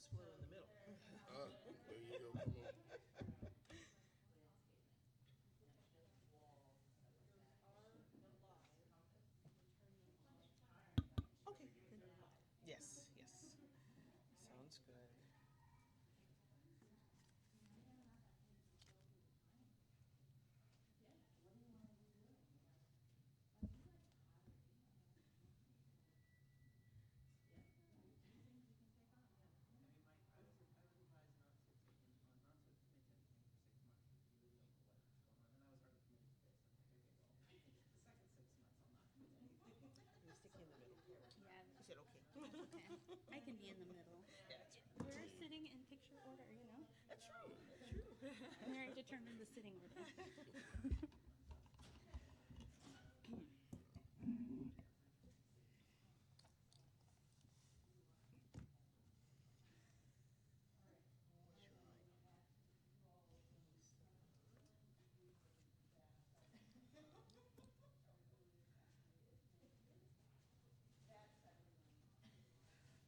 Split in the middle. There you go. Come on. Okay. Good. Yes. Yes. Sounds good. You're sticking in the middle. Yeah, You said okay. that's okay. I can be in the middle. Yeah, that's right. We're sitting in picture order, you know? That's true. That's true. Mary determined the sitting order.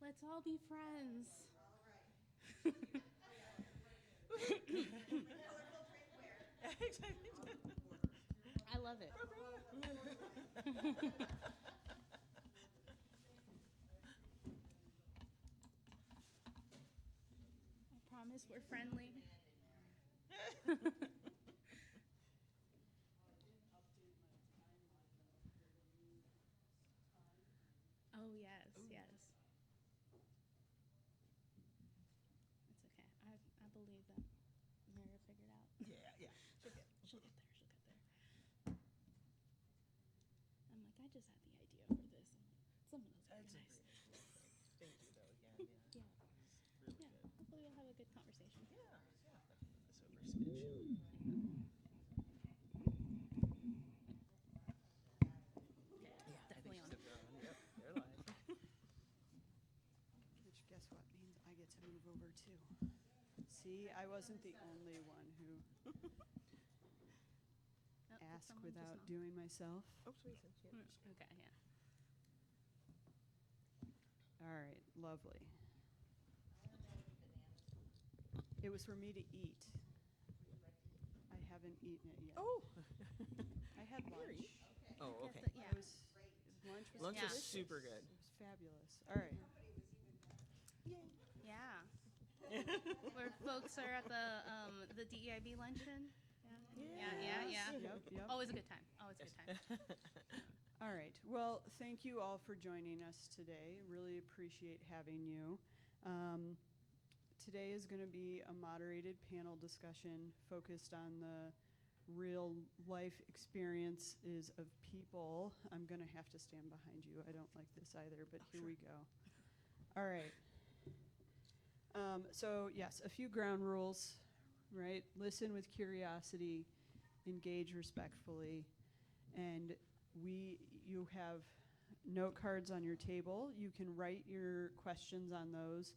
Let's all be friends. Exactly. I love it. I promise we're friendly. Oh, yes, yes. It's okay. I believe that Mary will figure it out. Yeah, yeah. Okay. She'll get there. She'll get there. I'm like, I just had the idea for this. I'm like, someone else That's a organize. great. Thank you, though. Again, yeah. Yeah. It's really Yeah. good. Hopefully we'll have a good conversation. Yeah, yeah. That's over a smidge. Yeah, Yeah, I think definitely she on. said they're on. Yep, they're live. Which, guess what, means I get to move over too. See, I wasn't the only one who Oh, did asked someone just without knock? doing myself. Oh, sweet. Yeah. Okay, yeah. All right, lovely. It was for me to eat. I haven't eaten it yet. Oh. I had lunch. Oh, Yes, okay. yeah. It was lunch was Lunch Yeah. was super good. It was fabulous. All right. Yeah. Where folks are at the DEIB luncheon. Yeah. Yep. Always a good time. Always a good time. All right. Well, thank you all for joining us today. Really appreciate having you. Today is going to be a moderated panel discussion focused on the real life experiences of people. I'm going to have to stand behind you. I don't like this either, but here we go. All right. So, yes, a few ground rules, right? Listen with curiosity, engage respectfully, and you have note cards on your table. You can write your questions on those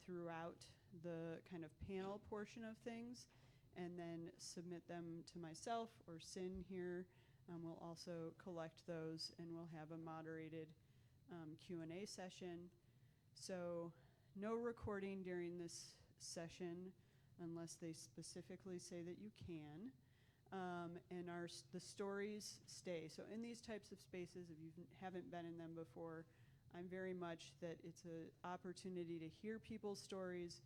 throughout the kind of panel portion of things, and then submit them to myself or Sin here. We'll also collect those, and we'll have a moderated Q&A session. So no recording during this session unless they specifically say that you can. And the stories stay. So in these types of spaces, if you haven't been in them before, I'm very much that it's an opportunity to hear people's stories,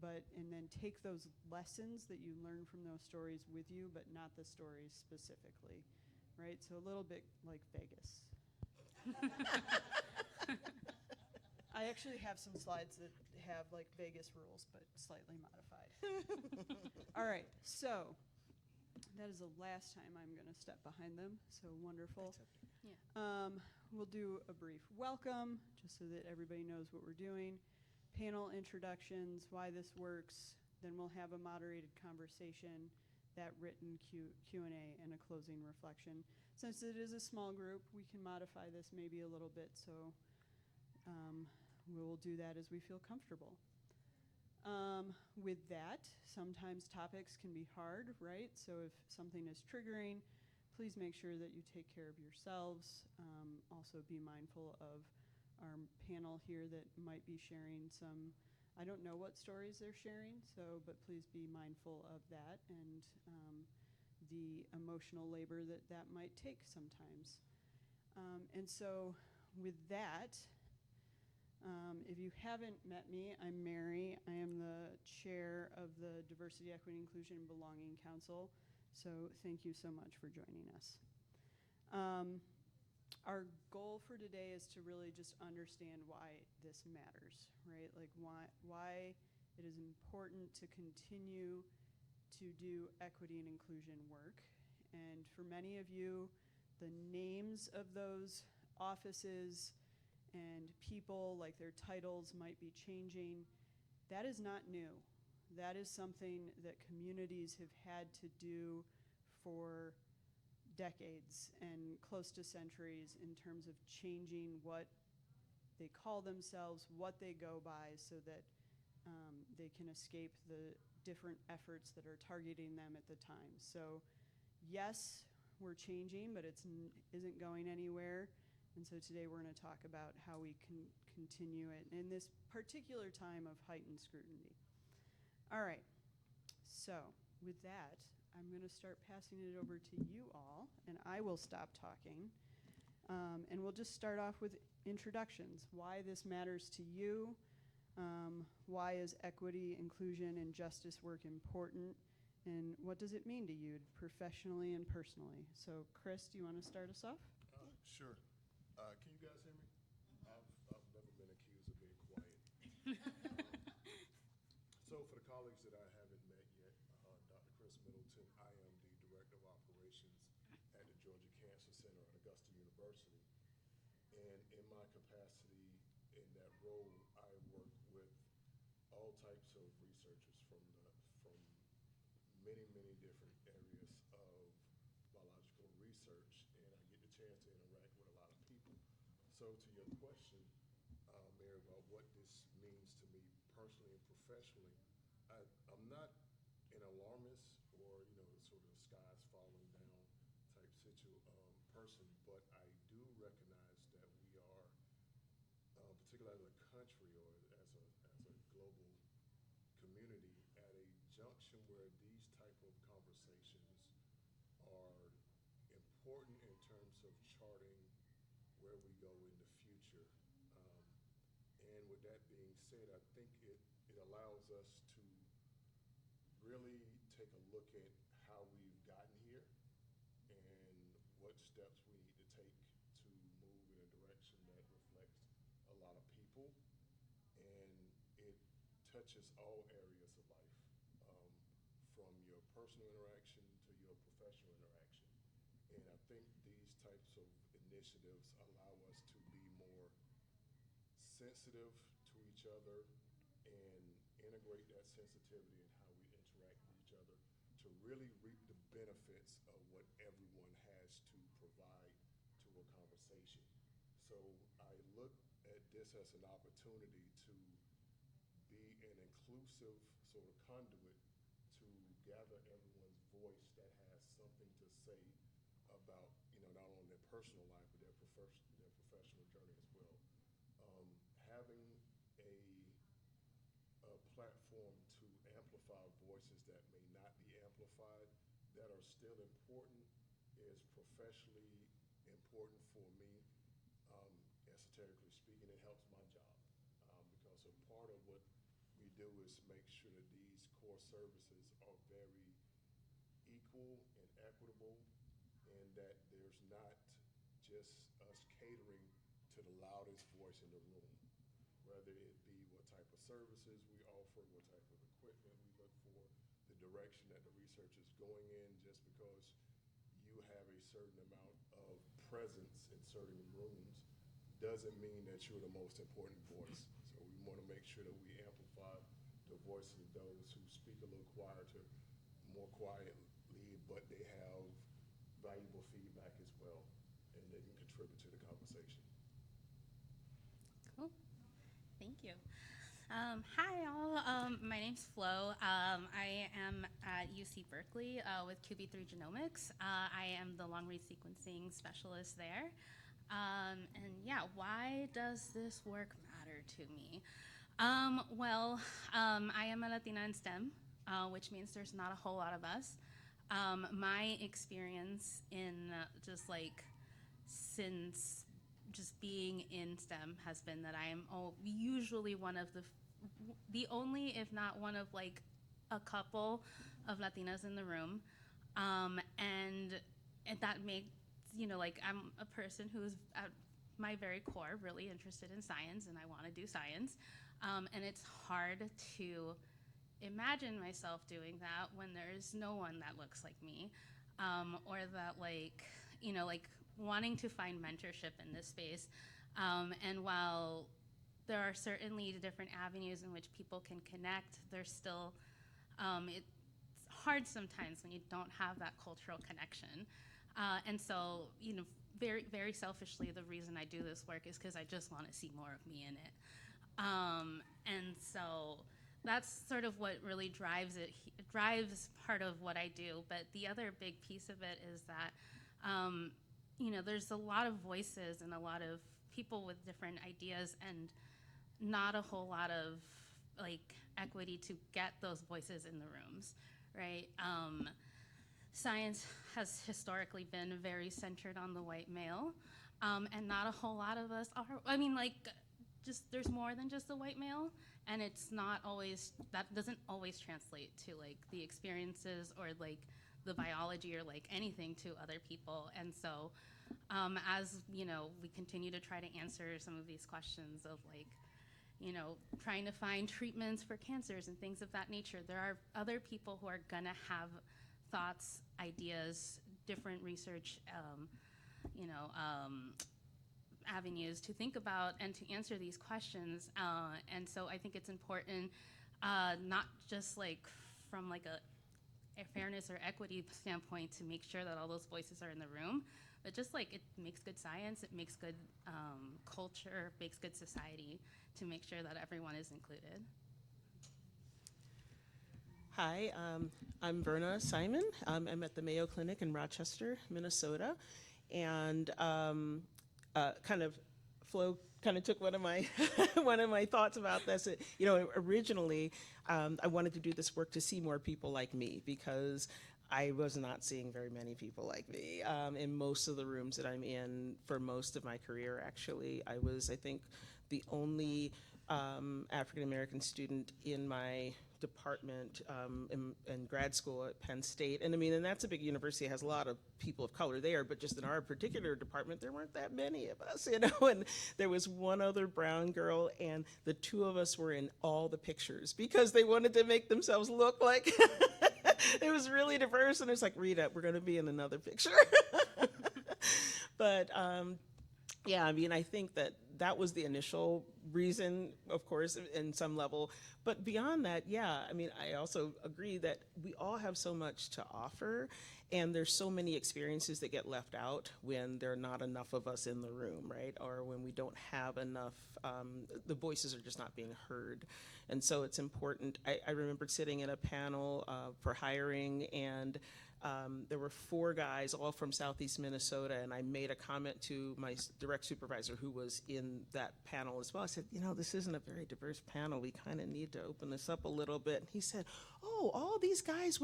and then take those lessons that you learn from those stories with you, but not the stories specifically, right? So a little bit like Vegas. I actually have some slides that have like Vegas rules, but slightly modified. All right, so that is the last time I'm going to step behind them, so wonderful. That's okay. Yeah. We'll do a brief welcome, just so that everybody knows what we're doing. Panel introductions, why this works. Then we'll have a moderated conversation, that written Q&A, and a closing reflection. Since it is a small group, we can modify this maybe a little bit, so we will do that as we feel comfortable. With that, sometimes topics can be hard, right? So if something is triggering, please make sure that you take care of yourselves. Also be mindful of our panel here that might be sharing some I don't know what stories they're sharing, so, but please be mindful of that and the emotional labor that that might take sometimes. And so with that, if you haven't met me, I'm Mary. I am the chair of the Diversity, Equity, Inclusion, and Belonging Council. So thank you so much for joining us. Our goal for today is to really just understand why this matters, right? Like why it is important to continue to do equity and inclusion work. And for many of you, the names of those offices and people, like their titles might be changing. That is not new. That is something that communities have had to do for decades and close to centuries in terms of changing what they call themselves, what they go by, so that they can escape the different efforts that are targeting them at the time. So yes, we're changing, but isn't going anywhere. And so today we're going to talk about how we can continue it in this particular time of heightened scrutiny. All right, so with that, I'm going to start passing it over to you all, and I will stop talking. And we'll just start off with introductions, why this matters to you, why is equity, inclusion, and justice work important, and what does it mean to you professionally and personally? So Chris, do you want to start us off? Sure. Can you guys hear me? I've never been accused of being quiet. So for the colleagues that I haven't met yet, Dr. Chris Middleton, I am the Director of Operations at the Georgia Cancer Center at Augusta University. And in my capacity in that role, I work with all types of researchers from many, many different areas of biological research, and I get the chance to interact with a lot of people. So to your question, Mary, about what this means to me personally and professionally, I'm not an alarmist or, sort of sky's falling down type person, but I do recognize that we are, particularly as a country or as a global community, at a junction where these type of conversations are important in terms of charting where we go in the future. And with that being said, I think it allows us to really take a look at how we've gotten here and what steps we need to take to move in a direction that reflects a lot of people. And it touches all areas of life, from your personal interaction to your professional interaction. And I think these types of initiatives allow us to be more sensitive to each other and integrate that sensitivity in how we interact with each other to really reap the benefits of what everyone has to provide to a conversation. So I look at this as an opportunity to be an inclusive sort of conduit to gather everyone's voice that has something to say about, not only their personal life, but their professional journey as well. Having a platform to amplify voices that may not be amplified, that are still important, is professionally important for me. Esoterically speaking, it helps my job, because a part of what we do is make sure that these core services are very equal and equitable, and that there's not just us catering to the loudest voice in the room, whether it be what type of services we offer, what type of equipment we look for, the direction that the research is going in. Just because you have a certain amount of presence in certain rooms doesn't mean that you're the most important voice. So we want to make sure that we amplify the voices of those who speak a little quieter, more quietly, but they have valuable feedback as well, and they can contribute to the conversation. Cool. Thank you. Hi, all. My name's Flo. I am at UC Berkeley with QB3 Genomics. I am the long-read sequencing specialist there. And yeah, why does this work matter to me? I am a Latina in STEM, which means there's not a whole lot of us. My experience in since just being in STEM has been that I am usually one of the only, if not one of like a couple of Latinas in the room. And that makes, I'm a person who's at my very core really interested in science, and I want to do science. And it's hard to imagine myself doing that when there's no one that looks like me, or that wanting to find mentorship in this space. And while there are certainly different avenues in which people can connect, there's still, it's hard sometimes when you don't have that cultural connection. And so, very, very selfishly, the reason I do this work is because I just want to see more of me in it. And so that's sort of what really drives it. It drives part of what I do. But the other big piece of it is that, there's a lot of voices and a lot of people with different ideas, and not a whole lot of equity to get those voices in the rooms, right? Science has historically been very centered on the white male, and not a whole lot of us are. There's more than just the white male, and it's not always, that doesn't always translate to the experiences or the biology or anything to other people. And so as we continue to try to answer some of these questions of trying to find treatments for cancers and things of that nature, there are other people who are gonna have thoughts, ideas, different research, avenues to think about and to answer these questions. And so I think it's important, not just from a fairness or equity standpoint, to make sure that all those voices are in the room, but just it makes good science, it makes good culture, makes good society, to make sure that everyone is included. Hi, I'm Verna Simon. I'm at the Mayo Clinic in Rochester, Minnesota, and Flo kind of took one of my one of my thoughts about this. Originally, I wanted to do this work to see more people like me, because I was not seeing very many people like me in most of the rooms that I'm in for most of my career. Actually, I was, I think, the only African American student in my department in grad school at Penn State. And and that's a big university, it has a lot of people of color there, but just in our particular department, there weren't that many of us, and there was one other brown girl, and the two of us were in all the pictures because they wanted to make themselves look like it was really diverse. And it's like, Rita, we're gonna be in another picture. But yeah, I think that was the initial reason, of course, in some level. But beyond that, yeah, I also agree that we all have so much to offer, and there's so many experiences that get left out when there are not enough of us in the room, right? Or when we don't have enough, the voices are just not being heard. And so it's important. I remember sitting in a panel for hiring, and there were 4 guys, all from Southeast Minnesota, and I made a comment to my direct supervisor who was in that panel as well. I said, this isn't a very diverse panel. We kind of need to open this up a little bit. And he said, oh, all these guys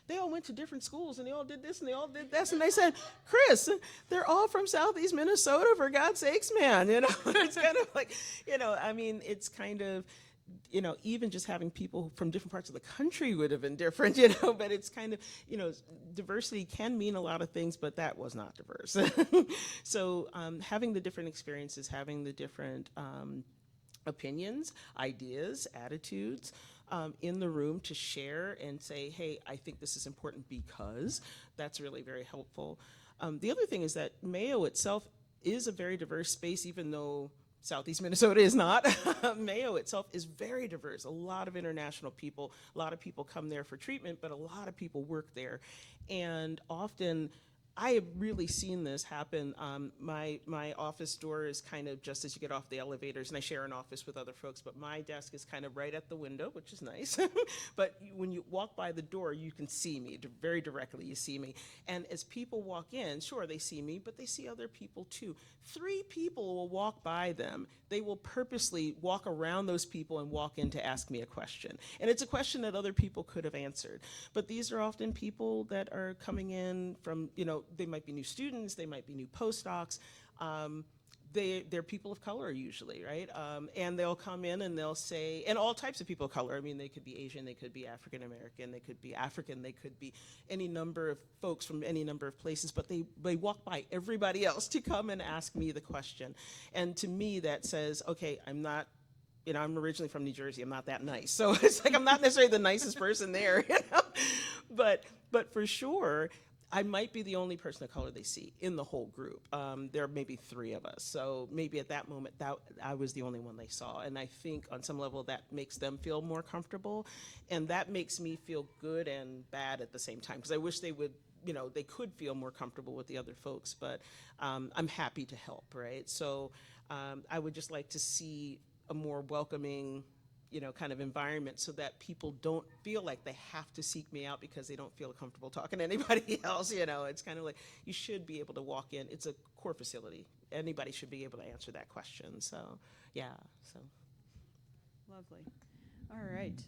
they all went to different schools, and they all did this, and they all did this. And I said, Chris, they're all from Southeast Minnesota, for God's sakes, man. It's kind of it's kind of, even just having people from different parts of the country would have been different, but it's kind of, diversity can mean a lot of things, but that was not diverse. So having the different experiences, having the different opinions, ideas, attitudes in the room to share and say, hey, I think this is important, because that's really very helpful. The other thing is that Mayo itself is a very diverse space, even though Southeast Minnesota is not. Mayo itself is very diverse. A lot of international people, a lot of people come there for treatment, but a lot of people work there. And often I have really seen this happen. My office door is kind of just as you get off the elevators, and I share an office with other folks, but my desk is kind of right at the window, which is nice. But when you walk by the door, you can see me very directly. You see me. And as people walk in, sure, they see me, but they see other people too. 3 people will walk by them. They will purposely walk around those people and walk in to ask me a question. And it's a question that other people could have answered. But these are often people that are coming in from, they might be new students, they might be new postdocs. They're people of color usually, right? And they'll come in and they'll say, and all types of people of color. I mean, they could be Asian, they could be African American, they could be African, they could be any number of folks from any number of places, but they walk by everybody else to come and ask me the question. And to me, that says, okay, I'm not, I'm originally from New Jersey, I'm not that nice. So it's like I'm not necessarily the nicest person there, But for sure, I might be the only person of color they see in the whole group. There are maybe 3 of us. So maybe at that moment, I was the only one they saw. And I think on some level that makes them feel more comfortable. And that makes me feel good and bad at the same time. Because I wish they would, they could feel more comfortable with the other folks. But I'm happy to help, right? So I would just like to see a more welcoming kind of environment so that people don't feel like they have to seek me out because they don't feel comfortable talking to anybody else. It's kind of like you should be able to walk in. It's a core facility. Anybody should be able to answer that question. So, yeah. So. Lovely. All right.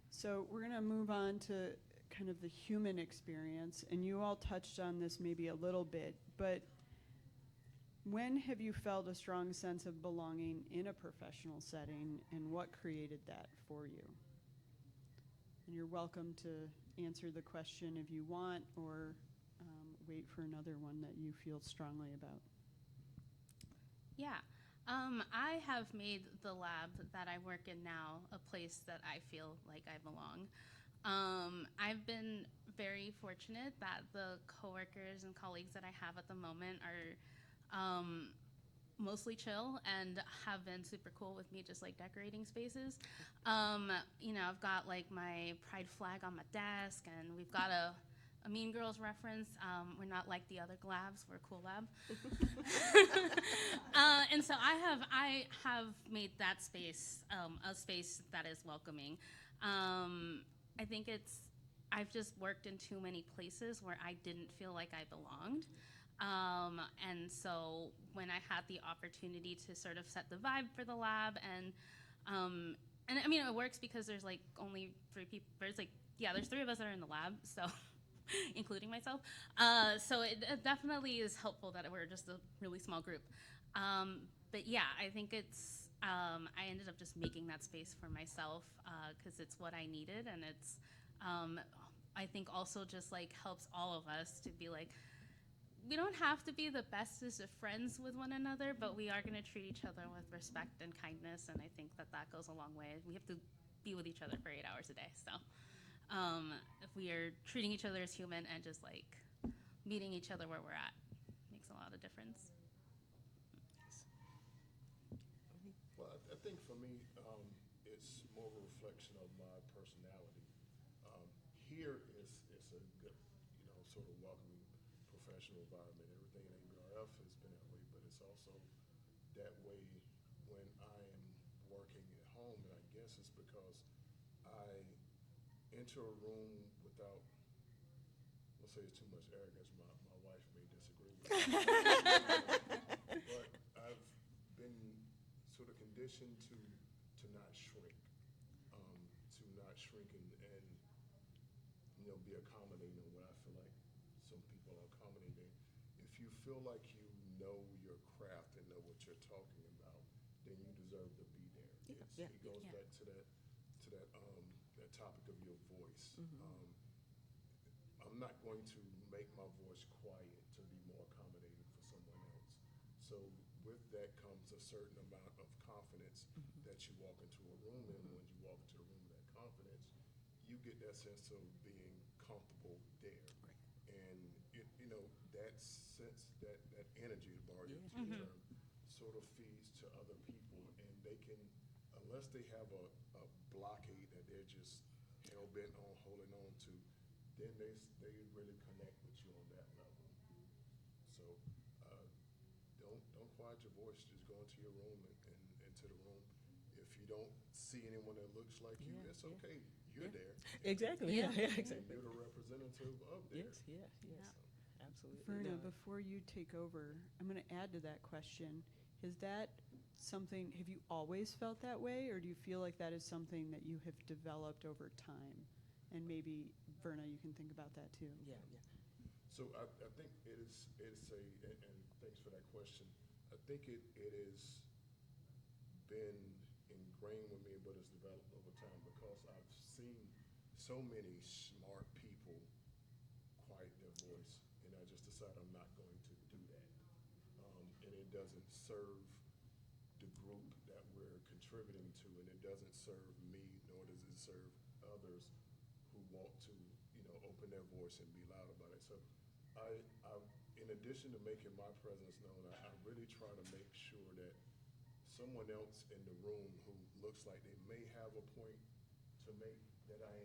So we're going to move on to kind of the human experience. And you all touched on this maybe a little bit, but when have you felt a strong sense of belonging in a professional setting, and what created that for you? And you're welcome to answer the question if you want, or wait for another one that you feel strongly about. Yeah. I have made the lab that I work in now a place that I feel like I belong. I've been very fortunate that the coworkers and colleagues that I have at the moment are mostly chill and have been super cool with me just like decorating spaces. I've got like my pride flag on my desk, and we've got a Mean Girls reference. We're not like the other labs, we're a cool lab. And so I have made that space a space that is welcoming. I think I've just worked in too many places where I didn't feel like I belonged. And so when I had the opportunity to sort of set the vibe for the lab, and I mean, it works because there's like only 3 people, there's 3 of us that are in the lab, so including myself. So it definitely is helpful that we're just a really small group. But yeah, I think I ended up just making that space for myself because it's what I needed, and it's, I think also just like helps all of us to be like, we don't have to be the bestest of friends with one another, but we are going to treat each other with respect and kindness, and I think that goes a long way. We have to be with each other for 8 hours a day, so if we are treating each other as human and just like meeting each other where we're at, makes a lot of difference. Well, I think for me, it's more of a reflection of my personality. Here it's a good, sort of welcoming professional environment. Everything in ABRF has been that way, but it's also that way when I am working at home. And I guess it's because I enter a room without, let's say it's too much arrogance. My wife may disagree with me. But I've been sort of conditioned to not shrink, and be accommodating when I feel like some people are accommodating. If you feel like you know your craft and know what you're talking about, then you deserve to be there. It goes back to that topic of your voice. I'm not going to make my voice quiet to be more accommodating for someone else. So with that comes a certain amount of confidence that you walk into a room, and when you walk into a room with that confidence, you get that sense of being comfortable there. Right. And that sense, that energy, to borrow your term, sort of feeds to other people, and they can, unless they have a blockade that they're just hell-bent on holding on to, then they really connect with you on that level. So don't quiet your voice. Just go into your room and into the room. If you don't see anyone that looks like you, Yeah, it's yeah. okay. You're Yeah. there. Exactly. Yeah. Yeah. And Exactly. you're the representative of there. Yes. Yes. Absolutely. Verna, No. before you take over, I'm going to add to that question. Is that something, have you always felt that way, or do you feel like that is something that you have developed over time? And maybe, Verna, you can think about that too. Yeah. So I think it's a, and thanks for that question. I think it is been ingrained with me, but it's developed over time because I've seen so many smart people quiet their voice, and I just decided I'm not going to do that. And it doesn't serve the group that we're contributing to, and it doesn't serve me, nor does it serve others who want to, open their voice and be loud about it. So I in addition to making my presence known, I really try to make sure that someone else in the room who looks like they may have a point to make, that I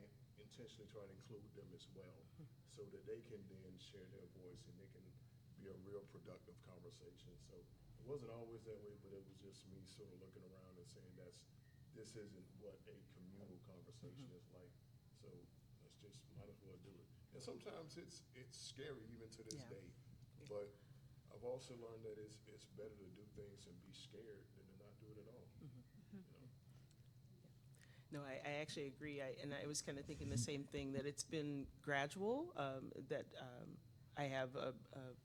intentionally try to include them as well, so that they can then share their voice and they can be a real productive conversation. So it wasn't always that way, but it was just me sort of looking around and saying this isn't what a communal conversation is like. So let's just might as well do it. And sometimes it's scary even to this Yeah. day, but I've also learned that it's better to do things and be scared than to not do it at all. You know? No, I actually agree. And I was kind of thinking the same thing, that it's been gradual, that I have a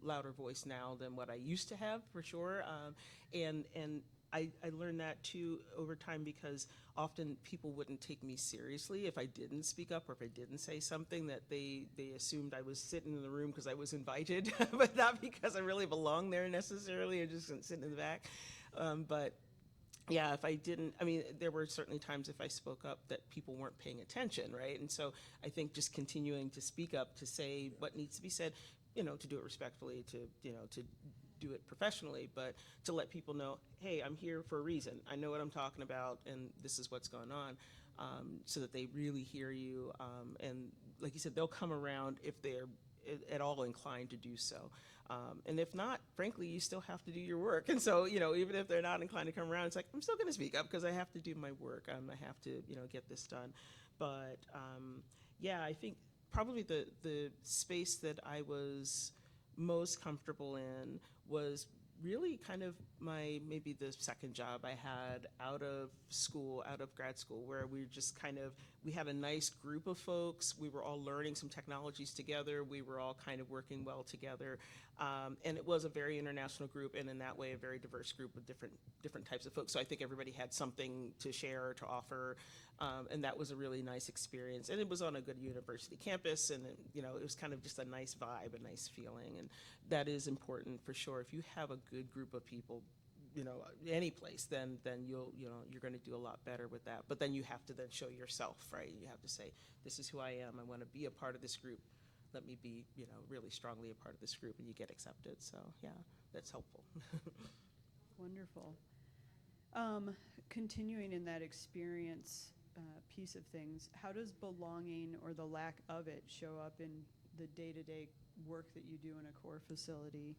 louder voice now than what I used to have, for sure. And I learned that too over time, because often people wouldn't take me seriously if I didn't speak up or if I didn't say something, that they assumed I was sitting in the room because I was invited, but not because I really belonged there necessarily. I just sitting in the back. But yeah, if I didn't, I mean, there were certainly times if I spoke up that people weren't paying attention, right? And so I think just continuing to speak up, to say what needs to be said, to do it respectfully, to do it professionally, but to let people know, hey, I'm here for a reason. I know what I'm talking about, and this is what's going on, so that they really hear you. And like you said, they'll come around if they're at all inclined to do so. And if not, frankly, you still have to do your work. And so, even if they're not inclined to come around, it's like, I'm still going to speak up because I have to do my work. I have to, get this done. But yeah, I think probably the space that I was most comfortable in was really kind of maybe the second job I had out of school, out of grad school, where we had a nice group of folks. We were all learning some technologies together. We were all kind of working well together. And it was a very international group, and in that way, a very diverse group of different types of folks. So I think everybody had something to share or to offer. And that was a really nice experience. And it was on a good university campus, and it was kind of just a nice vibe, a nice feeling. And that is important for sure. If you have a good group of people, any place, then you're going to do a lot better with that. But then you have to then show yourself, right? You have to say, this is who I am. I want to be a part of this group. Let me be, really strongly a part of this group, and you get accepted. So yeah, that's helpful. Wonderful. Continuing in that experience piece of things, how does belonging or the lack of it show up in the day-to-day work that you do in a core facility,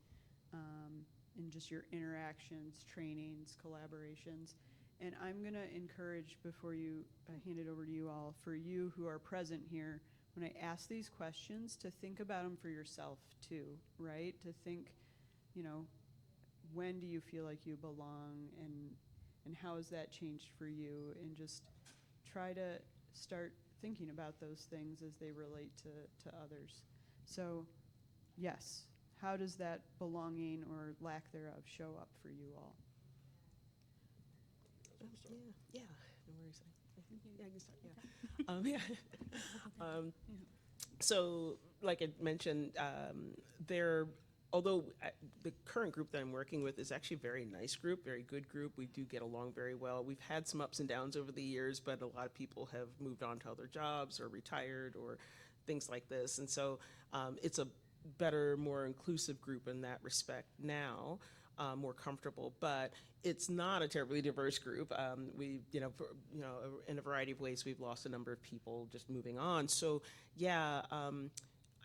in just your interactions, trainings, collaborations? And I'm going to encourage, before you hand it over to you all, for you who are present here, when I ask these questions, to think about them for yourself too, right? To think, when do you feel like you belong, and how has that changed for you? And just try to start thinking about those things as they relate to others. So, yes, how does that belonging or lack thereof show up for you all? Yeah, no worries. Yeah, I can start, yeah. So, like I mentioned, although the current group that I'm working with is actually a very nice group, very good group. We do get along very well. We've had some ups and downs over the years, but a lot of people have moved on to other jobs or retired or things like this. And so it's a better, more inclusive group in that respect now, more comfortable. But it's not a terribly diverse group. In a variety of ways, we've lost a number of people just moving on. So yeah,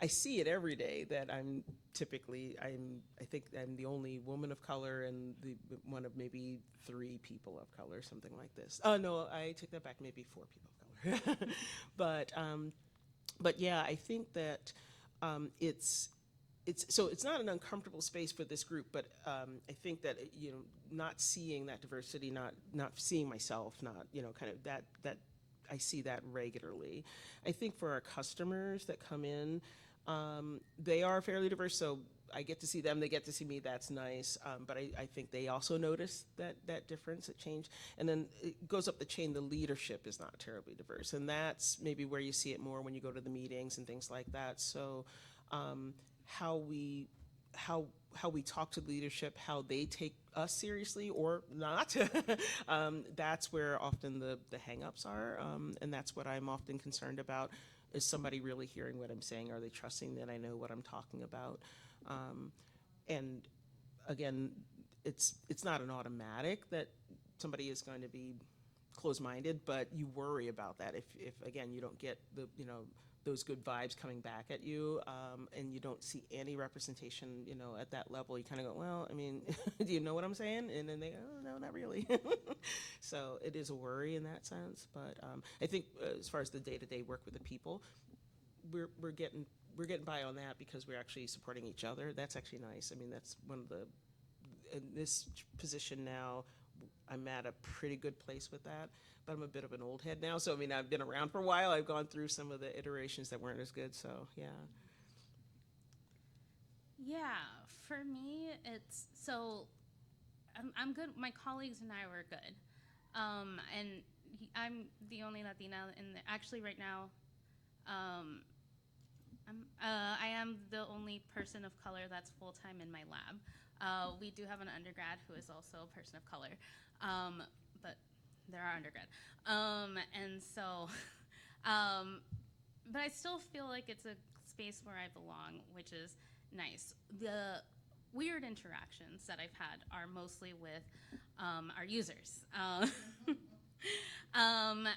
I see it every day that I think I'm the only woman of color and one of maybe 3 people of color, something like this. Oh no, I take that back, maybe 4 people of color. But yeah, I think that it's not an uncomfortable space for this group, but I think that not seeing that diversity, not seeing myself, not kind of that I see that regularly. I think for our customers that come in, they are fairly diverse, so I get to see them, they get to see me, that's nice. But I think they also notice that difference, that change. And then it goes up the chain, the leadership is not terribly diverse. And that's maybe where you see it more when you go to the meetings and things like that. So how we talk to the leadership, how they take us seriously or not, that's where often the hang-ups are. And that's what I'm often concerned about. Is somebody really hearing what I'm saying? Are they trusting that I know what I'm talking about? And again, it's not an automatic that somebody is going to be closed-minded, but you worry about that if again you don't get those good vibes coming back at you, and you don't see any representation, at that level. You kind of go, well, I mean, do you know what I'm saying? And then they go, oh, no, not really. So it is a worry in that sense. But I think as far as the day-to-day work with the people, we're getting by on that because we're actually supporting each other. That's actually nice. I mean, that's one of in this position now, I'm at a pretty good place with that, but I'm a bit of an old head now. So, I mean, I've been around for a while. I've gone through some of the iterations that weren't as good. So, yeah. Yeah, for me, I'm good. My colleagues and I were good. And I'm the only Latina actually right now, I am the only person of color that's full-time in my lab. We do have an undergrad who is also a person of color, but they're our undergrad. And so, but I still feel like it's a space where I belong, which is nice. The weird interactions that I've had are mostly with our users. And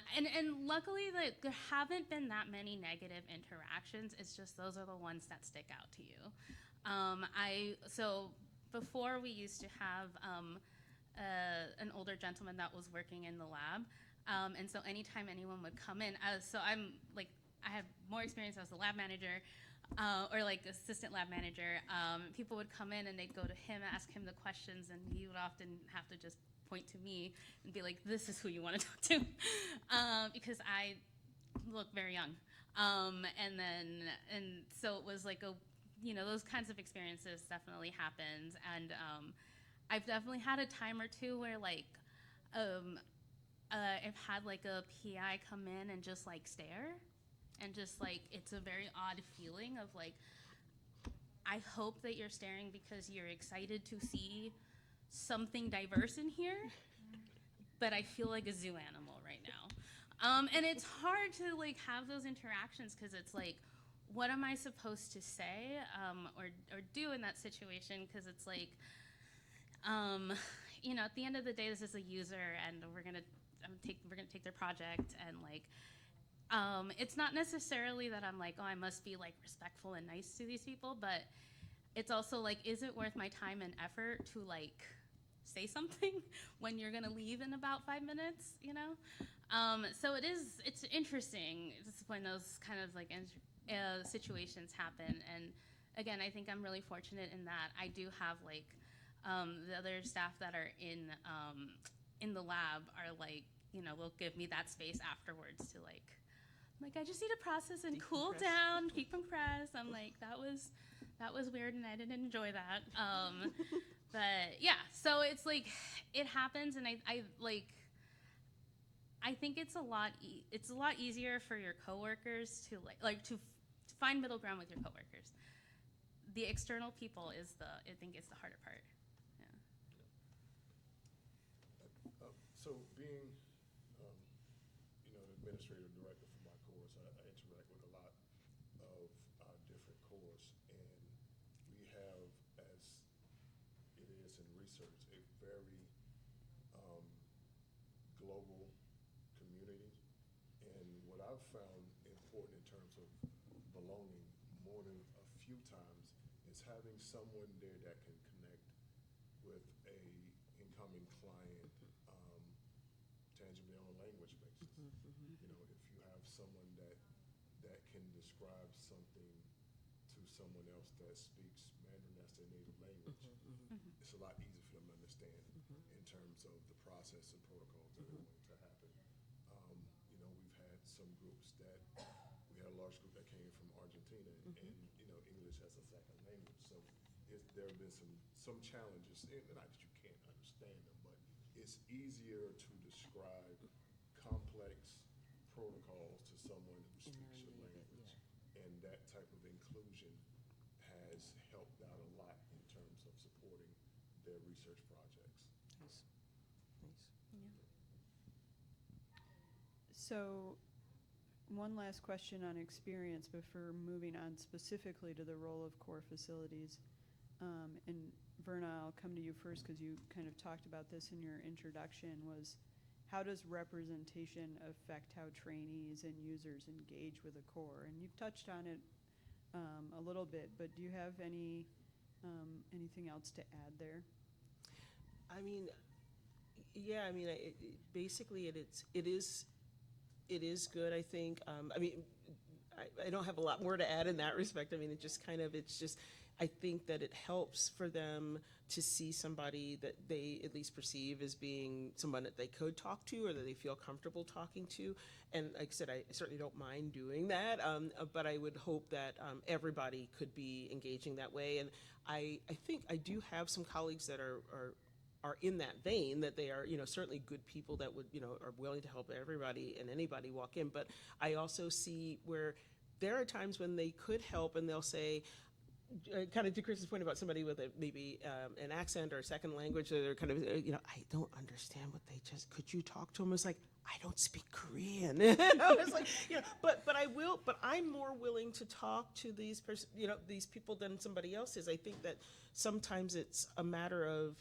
luckily there haven't been that many negative interactions. It's just those are the ones that stick out to you. So before we used to have an older gentleman that was working in the lab. And so anytime anyone would come in, so I have more experience as a lab manager, or like assistant lab manager. People would come in and they'd go to him, ask him the questions, and he would often have to just point to me and be like, this is who you want to talk to, because I look very young. And so it was like those kinds of experiences definitely happened. And I've definitely had a time or two where I've had like a PI come in and just like stare, and just like it's a very odd feeling of like, I hope that you're staring because you're excited to see something diverse in here, but I feel like a zoo animal right now. And it's hard to like have those interactions because it's like, what am I supposed to say or do in that situation? Because it's like, at the end of the day, this is a user, and we're gonna take their project, and like, it's not necessarily that I'm like, oh, I must be like respectful and nice to these people, but it's also like, is it worth my time and effort to like say something when you're gonna leave in about 5 minutes, So it's interesting just when those kind of like situations happen. And again, I think I'm really fortunate in that I do have like the other staff that are in the lab are like, will give me that space afterwards to like I just need to process and cool down, decompress. I'm like, that was weird and I didn't enjoy that. But yeah, so it's like, it happens, and I think it's a lot easier for your coworkers to to find middle ground with your coworkers. The external people I think it's the harder part. Yeah. So being, the administrative director for my course, I interact with a lot of our different cores, and we have, as it is in research, a very global community. And what I've found important in terms of belonging, more than few times, is having someone there that can connect with a incoming client tangibly on a language basis. You know, if you have someone that can describe something to someone else that speaks Mandarin, that's their native language, it's a lot easier for them to understand in terms of the process and protocols that are going to happen. You know, we've had some groups that, we had a large group that came from Argentina, and you know, English as a second language. So there have been some challenges, and not that you can't understand them, but it's easier to describe complex protocols to someone who speaks your language. And that type of inclusion has helped out a lot in terms of supporting their research projects. Nice. So, one last question on experience before moving on specifically to the role of core facilities. And Verna, I'll come to you first because you kind of talked about this in your introduction, was how does representation affect how trainees and users engage with a core? And you've touched on it a little bit, but do you have anything else to add there? I mean, yeah, I mean, basically it is good, I think. I mean, I don't have a lot more to add in that respect. I mean, I think that it helps for them to see somebody that they at least perceive as being someone that they could talk to or that they feel comfortable talking to. And like I said, I certainly don't mind doing that, but I would hope that everybody could be engaging that way. And I think I do have some colleagues that are in that vein, that they are, you know, certainly good people that would, you know, are willing to help everybody and anybody walk in. But I also see where there are times when they could help and they'll say, kind of to Chris's point about somebody with maybe an accent or a second language, that are kind of, you know, I don't understand what they just, could you talk to them? It's like, I don't speak Korean. It's like, you know, but I'm more willing to talk to these these people than somebody else is. I think that sometimes it's a matter of,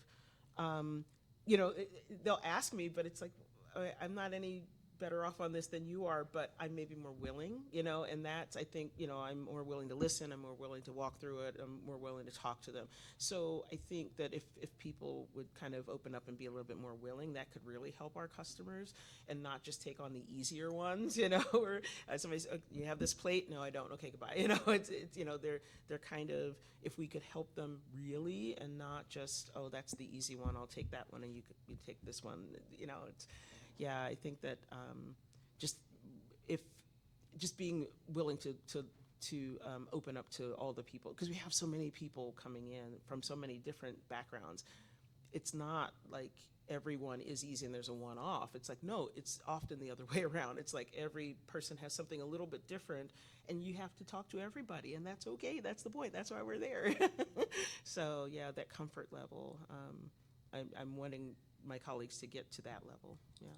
you know, they'll ask me, but it's like, I'm not any better off on this than you are, but I may be more willing, you know, and that's, I think, you know, I'm more willing to listen, I'm more willing to walk through it, I'm more willing to talk to them. So I think that if people would kind of open up and be a little bit more willing, that could really help our customers and not just take on the easier ones, you know, or somebody's, you have this plate? No, I don't. Okay, goodbye. You know, it's you know, they're kind of, if we could help them really and not just, oh, that's the easy one, I'll take that one and you take this one, you know, it's, yeah, I think that just being willing to open up to all the people, because we have so many people coming in from so many different backgrounds. It's not like everyone is easy and there's a one-off. It's like, no, it's often the other way around. It's like every person has something a little bit different and you have to talk to everybody, and that's okay. That's the point. That's why we're there. So yeah, that comfort level, I'm wanting my colleagues to get to that level. Yeah.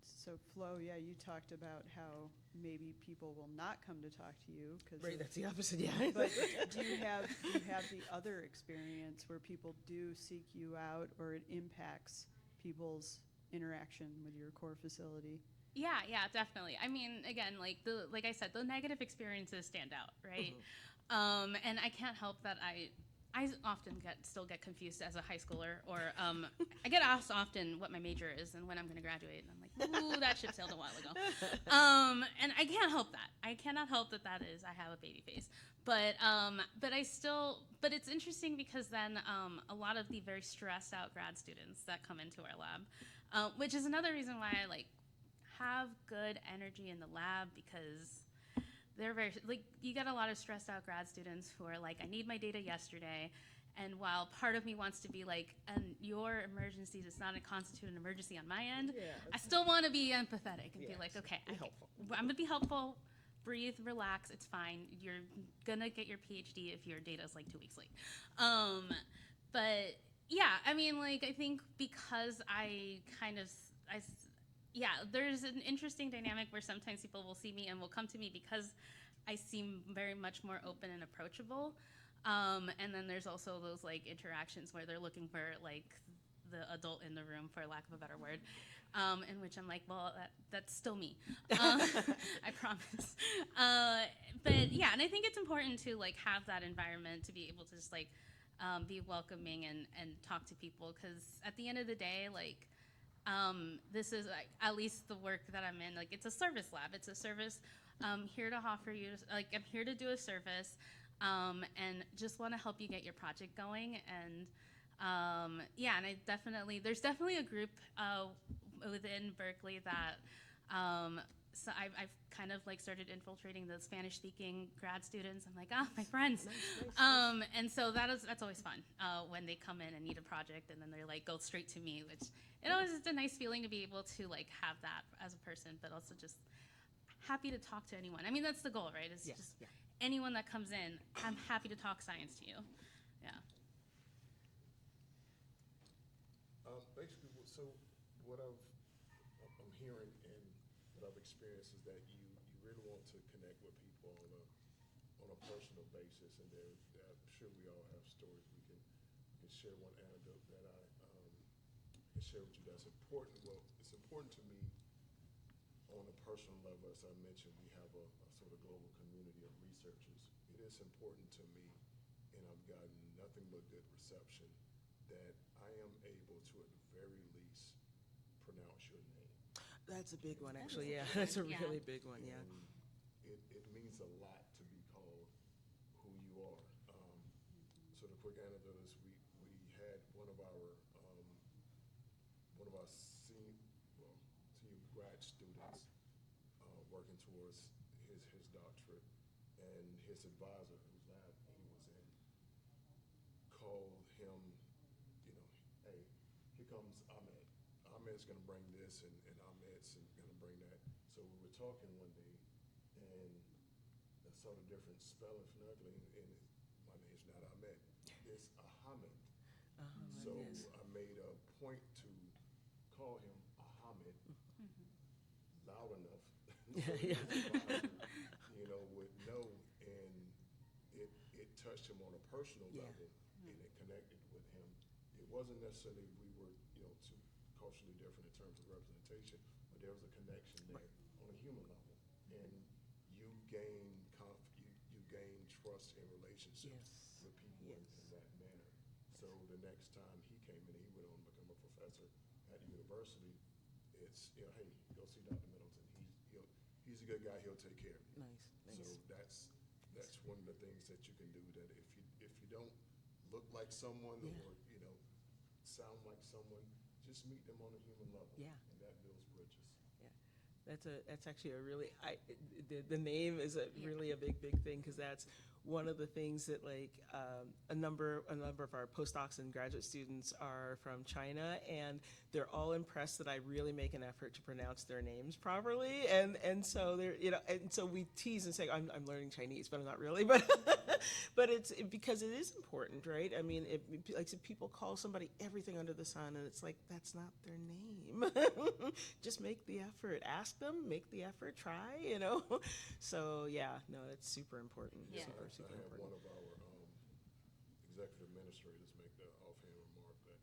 So Flo, yeah, you talked about how maybe people will not come to talk to you because right, that's the opposite. Yeah. But do you have the other experience where people do seek you out, or it impacts people's interaction with your core facility? Yeah, definitely. I mean, again, like I said, the negative experiences stand out, right? And I can't help that I often still get confused as a high schooler, or I get asked often what my major is and when I'm going to graduate, and I'm like, ooh, that ship sailed a while ago. And I can't help that. I cannot help that is, I have a baby face. But it's interesting because then a lot of the very stressed out grad students that come into our lab, which is another reason why I have good energy in the lab, because they're very, you get a lot of stressed out grad students who are like, I need my data yesterday. And while part of me wants to be like, and your emergency does not constitute an emergency on my end, I still want to be empathetic and be like, okay, I'm going to be helpful. Breathe, relax, it's fine. You're going to get your PhD if your data is 2 weeks late. But yeah, I mean, I think because there's an interesting dynamic where sometimes people will see me and will come to me because I seem very much more open and approachable. And then there's also those interactions where they're looking for the adult in the room, for lack of a better word, in which I'm like, well, that's still me. I promise. But yeah, and I think it's important to like have that environment to be able to just like be welcoming and talk to people, because at the end of the day, like this is like, at least the work that I'm in, like it's a service lab. It's a service here to offer you, like I'm here to do a service and just want to help you get your project going. And yeah, and there's definitely a group within Berkeley that so I've kind of like started infiltrating the Spanish-speaking grad students. I'm like, oh, my friends. And so that's always fun when they come in and need a project, and then they're like, go straight to me, which it always is a nice feeling to be able to like have that as a person, but also just happy to talk to anyone. I mean, that's the goal, right? It's just anyone that comes in, I'm happy to talk science to you. Yeah. Basically, so what I'm hearing and what I've experienced is that you really want to connect with people on a personal basis, and I'm sure we all have stories. We can share one anecdote that I can share with you that's important. Well, it's important to me on a personal level. As I mentioned, we have a sort of global community of researchers. It is important to me, and I've gotten nothing but good reception, that I am able to, at the very least, pronounce your name. That's a big one, actually. Yeah, that's a really big one. Yeah. And it means a lot to be called who you are. So the quick anecdote is we had one of our senior grad students working towards his doctorate, and his advisor, whose lab he was in, called him, hey, here comes Ahmed. Ahmed's going to bring this, and Ahmed's going to bring that. So we were talking one day, and I saw the different spelling phonetically, and my name's not Ahmed, it's Ahmed. So yes. I made a point to call him Ahmed loud enough, Yeah. would know, and it touched him on a personal Yeah. level, and it connected with him. It wasn't necessarily we were, too culturally different in terms of representation, but there was a connection there on a human level, and you gain you gain trust and relationships with people in that manner. So the next time he came in, he went on to become a professor at the university. It's hey, go see Dr. Middleton. He's a good guy. He'll take care of you. Nice. So that's one of the things that you can do. That if you don't look like someone or sound like someone, just meet them on a human level. Yeah. And that builds bridges. That's actually a really the name is really a big thing, because that's one of the things that like a number of our postdocs and graduate students are from China, and they're all impressed that I really make an effort to pronounce their names properly, and so they're and so we tease and say I'm learning Chinese, but I'm not really, but but it's because it is important, right? I mean, like if people call somebody everything under the sun, and it's like that's not their name. Just make the effort, ask them, make the effort, try, So yeah, no, it's super important. Yeah. Super I have important. one of our executive administrators make the offhand remark that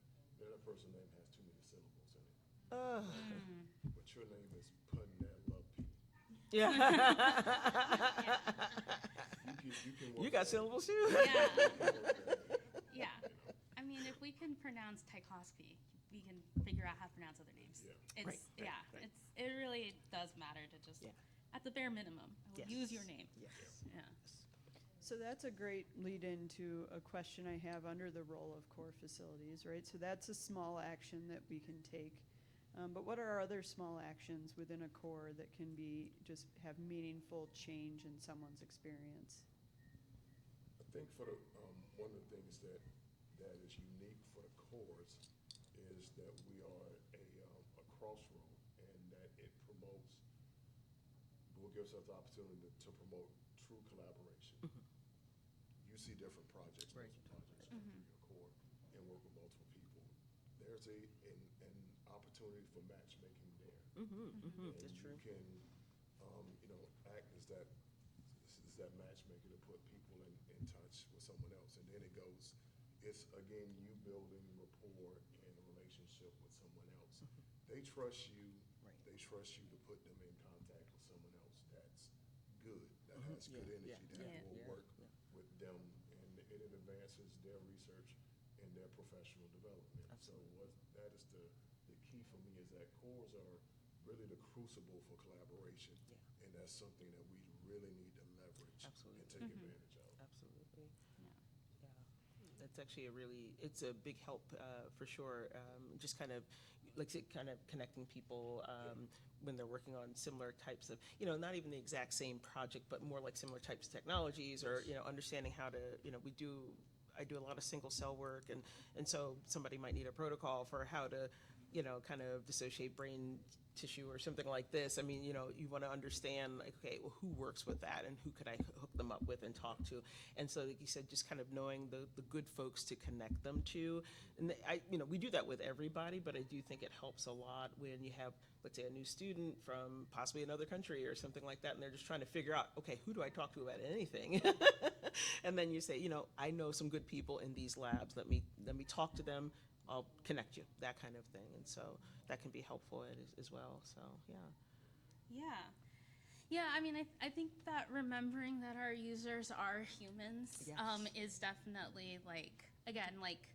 person name has too many syllables in it. But your name is Penelope. Yeah. You can You work got on it. syllables too? Yeah. You can work on it. Yeah. I mean, if we can pronounce Tchaikovsky, we can figure out how to pronounce other names. Yeah. It's it really does matter to just at the bare minimum, use your name. Yes. Yeah. So that's a great lead into a question I have under the role of core facilities, right? So that's a small action that we can take. But what are other small actions within a core that can be just have meaningful change in someone's experience? I think for the one of the things that is unique for the cores is that we are a crossroad, and that it promotes, will give us the opportunity to promote true collaboration. You see different projects, multiple projects come through your core, and work with multiple people. There's an opportunity for matchmaking there. And That's true. you can act as that matchmaker to put people in touch with someone else, and then it's again you building rapport and a relationship relationship with someone else. They trust you. Right. They trust you to put them in contact with someone else that's good, that has Yeah, good energy, yeah, that yeah, will yeah, work yeah. with them, and it advances their research and their professional development. Absolutely. So that is the key for me, is that cores are really the crucible for collaboration. Yeah. And that's something that we really need to leverage Absolutely. and take advantage of. Absolutely. Yeah. That's actually it's a big help for sure. Just kind of, like I said, kind of connecting people when they're working on similar types of, not even the exact same project, but more like similar types of technologies, or, understanding how to, I do a lot of single cell work, and so somebody might need a protocol for how to, kind of dissociate brain tissue or something like this. I mean, you want to understand, like, okay, well, who works with that, and who could I hook them up with and talk to? And so, like you said, just kind of knowing the good folks to connect them to. And we do that with everybody, but I do think it helps a lot when you have, let's say, a new student from possibly another country or something like that, and they're just trying to figure out, okay, who do I talk to about anything? And then you say, I know some good people in these labs. Let me talk to them. I'll connect you, that kind of thing. And so that can be helpful as well. So, yeah. Yeah, I mean, I think that remembering that our users are humans Yes. is definitely, like, again, like,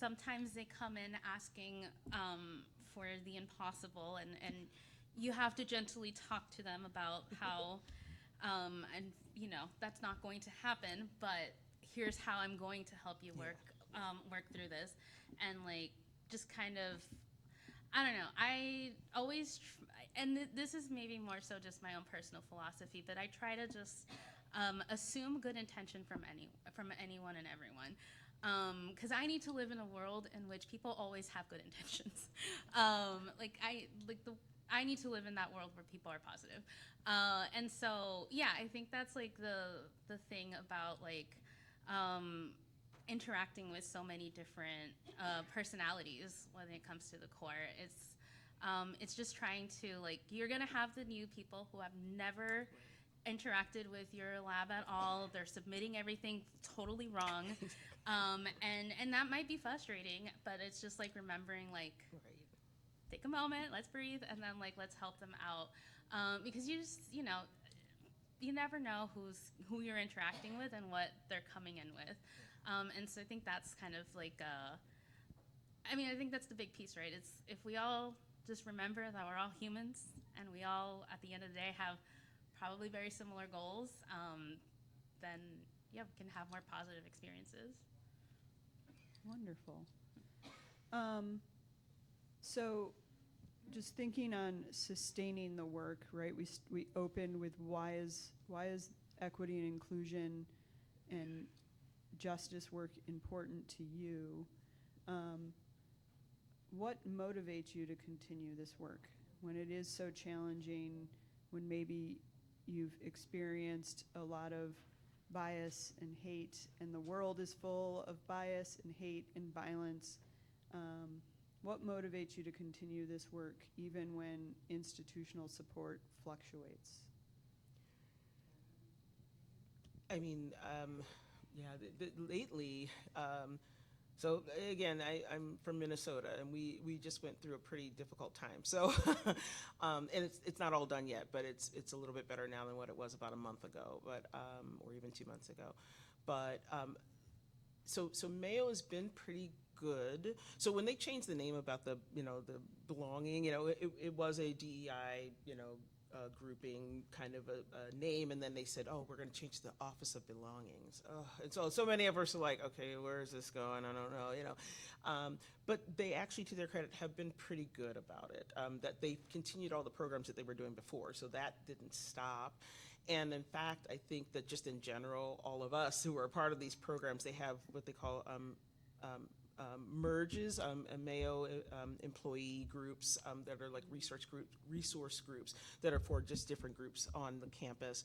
sometimes they come in asking for the impossible, and you have to gently talk to them about how, and, that's not going to happen, but here's how I'm going to help you work through this. And, like, just kind of, I don't know, I always, and this is maybe more so just my own personal philosophy, but I try to just assume good intention from anyone and everyone. Because I need to live in a world in which people always have good intentions. I need to live in that world where people are positive. And so, yeah, I think that's, like, the thing about, like, interacting with so many different personalities when it comes to the core. It's just trying to, like, you're gonna have the new people who have never interacted with your lab at all. They're submitting everything totally wrong, and that might be frustrating. But it's just, like, remembering, like, take a moment, let's breathe, and then, like, let's help them out, because you just, you never know who you're interacting with and what they're coming in with. And so I think that's kind of like, I think that's the big piece, right? It's if we all just remember that we're all humans and we all, at the end of the day, have probably very similar goals, then, yeah, we can have more positive experiences. Wonderful. So just thinking on sustaining the work, right? We opened with why is equity and inclusion and justice work important to you? What motivates you to continue this work when it is so challenging, when maybe you've experienced a lot of bias and hate, and the world is full of bias and hate and violence? What motivates you to continue this work even when institutional support fluctuates? I mean, lately, so again, I'm from Minnesota, and we just went through a pretty difficult time. So, and it's not all done yet, but it's a little bit better now than what it was about a month ago, but or even 2 months ago. But so Mayo has been pretty good. So when they changed the name about the belonging, it was a DEI, grouping kind of a name, and then they said, oh, we're going to change the Office of Belongings. And so many of us are like, okay, where is this going? I don't know, but they actually, to their credit, have been pretty good about it, that they continued all the programs that they were doing before, so that didn't stop. And in fact, I think that just in general, all of us who are a part of these programs, they have what they call merges, Mayo employee groups that are like resource groups that are for just different groups on the campus.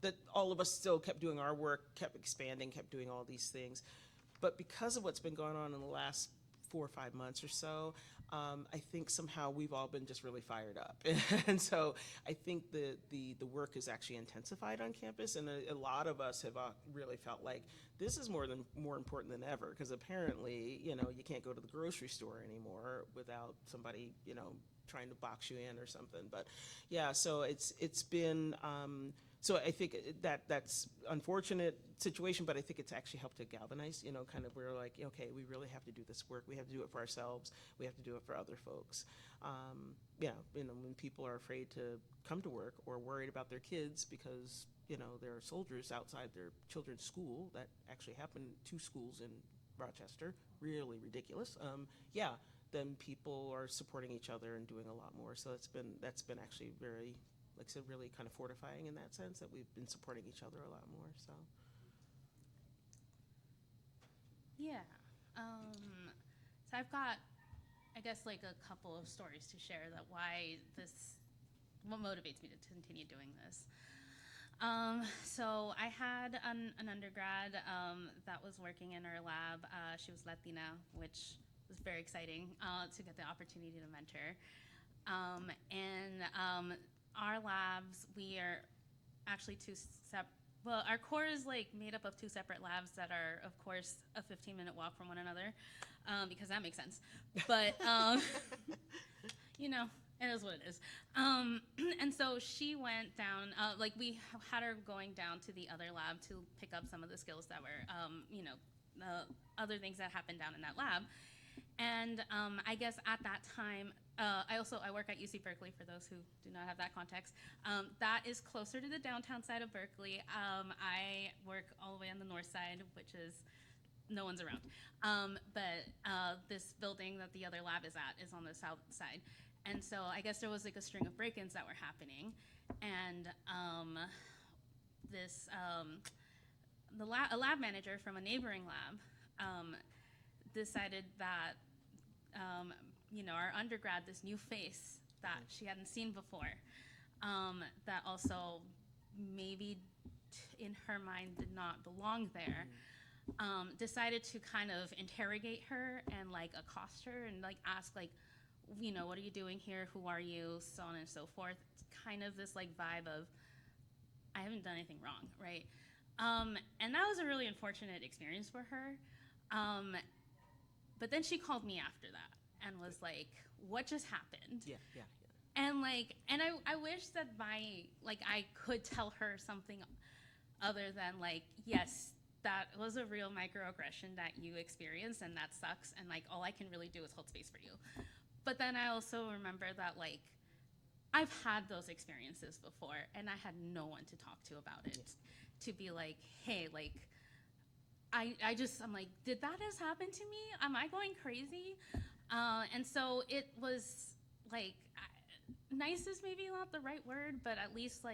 That all of us still kept doing our work, kept expanding, kept doing all these things. But because of what's been going on in the last 4 or 5 months or so, I think somehow we've all been just really fired up. And so I think the work is actually intensified on campus, and a lot of us have really felt like this is more important than ever, because apparently, you can't go to the grocery store anymore without somebody, trying to box you in or something. But yeah, so it's been, so I think that's unfortunate situation, but I think it's actually helped to galvanize, kind of we're like, okay, we really have to do this work. We have to do it for ourselves. We have to do it for other folks. When people are afraid to come to work or worried about their kids because, there are soldiers outside their children's school. That actually happened 2 schools in Rochester, really ridiculous. Then people are supporting each other and doing a lot more. So that's been actually very, like I said, really kind of fortifying in that sense, that we've been supporting each other a lot more. So Yeah. So I've got, I guess, like a couple of stories to share that what motivates me to continue doing this. So I had an undergrad that was working in our lab. She was Latina, which was very exciting to get the opportunity to mentor. Our labs, we are actually our core is made up of 2 separate labs that are, of course, a 15-minute walk from one another, because that makes sense. But, it is what it is. And so she went down, we had her going down to the other lab to pick up some of the skills that were, other things that happened down in that lab. And I guess at that time, I work at UC Berkeley, for those who do not have that context. That is closer to the downtown side of Berkeley. I work all the way on the north side, which is no one's around. But this building that the other lab is at is on the south side. And so I guess there was a string of break-ins that were happening. And a lab manager from a neighboring lab decided that our undergrad, this new face that she hadn't seen before, that also maybe in her mind did not belong there, decided to kind of interrogate her and accost her and ask what are you doing here? Who are you? So on and so forth. It's kind of this vibe of, I haven't done anything wrong, right? And that was a really unfortunate experience for her. But then she called me after that and was like, what just happened? yeah. And I wish that I could tell her something other than yes, that was a real microaggression that you experienced and that sucks, and all I can really do is hold space for you. But then I also remember that I've had those experiences before and I had no one to talk to about it. To be like, hey, I'm did that just happen to me? Am I going crazy? And so it was nice is maybe not the right word, but at least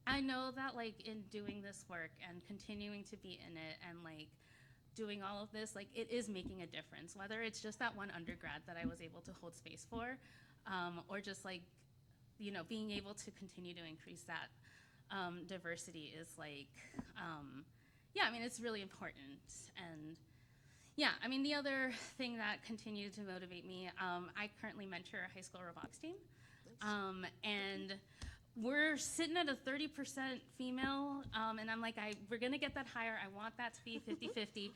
I know that in doing this work and continuing to be in it and doing all of this, it is making a difference, whether it's just that one undergrad that I was able to hold space for, or just being able to continue to increase that diversity is it's really important. And the other thing that continued to motivate me, I currently mentor a high school robotics team. And we're sitting at a 30% female, and I'm we're gonna get that higher. I want that to be 50-50.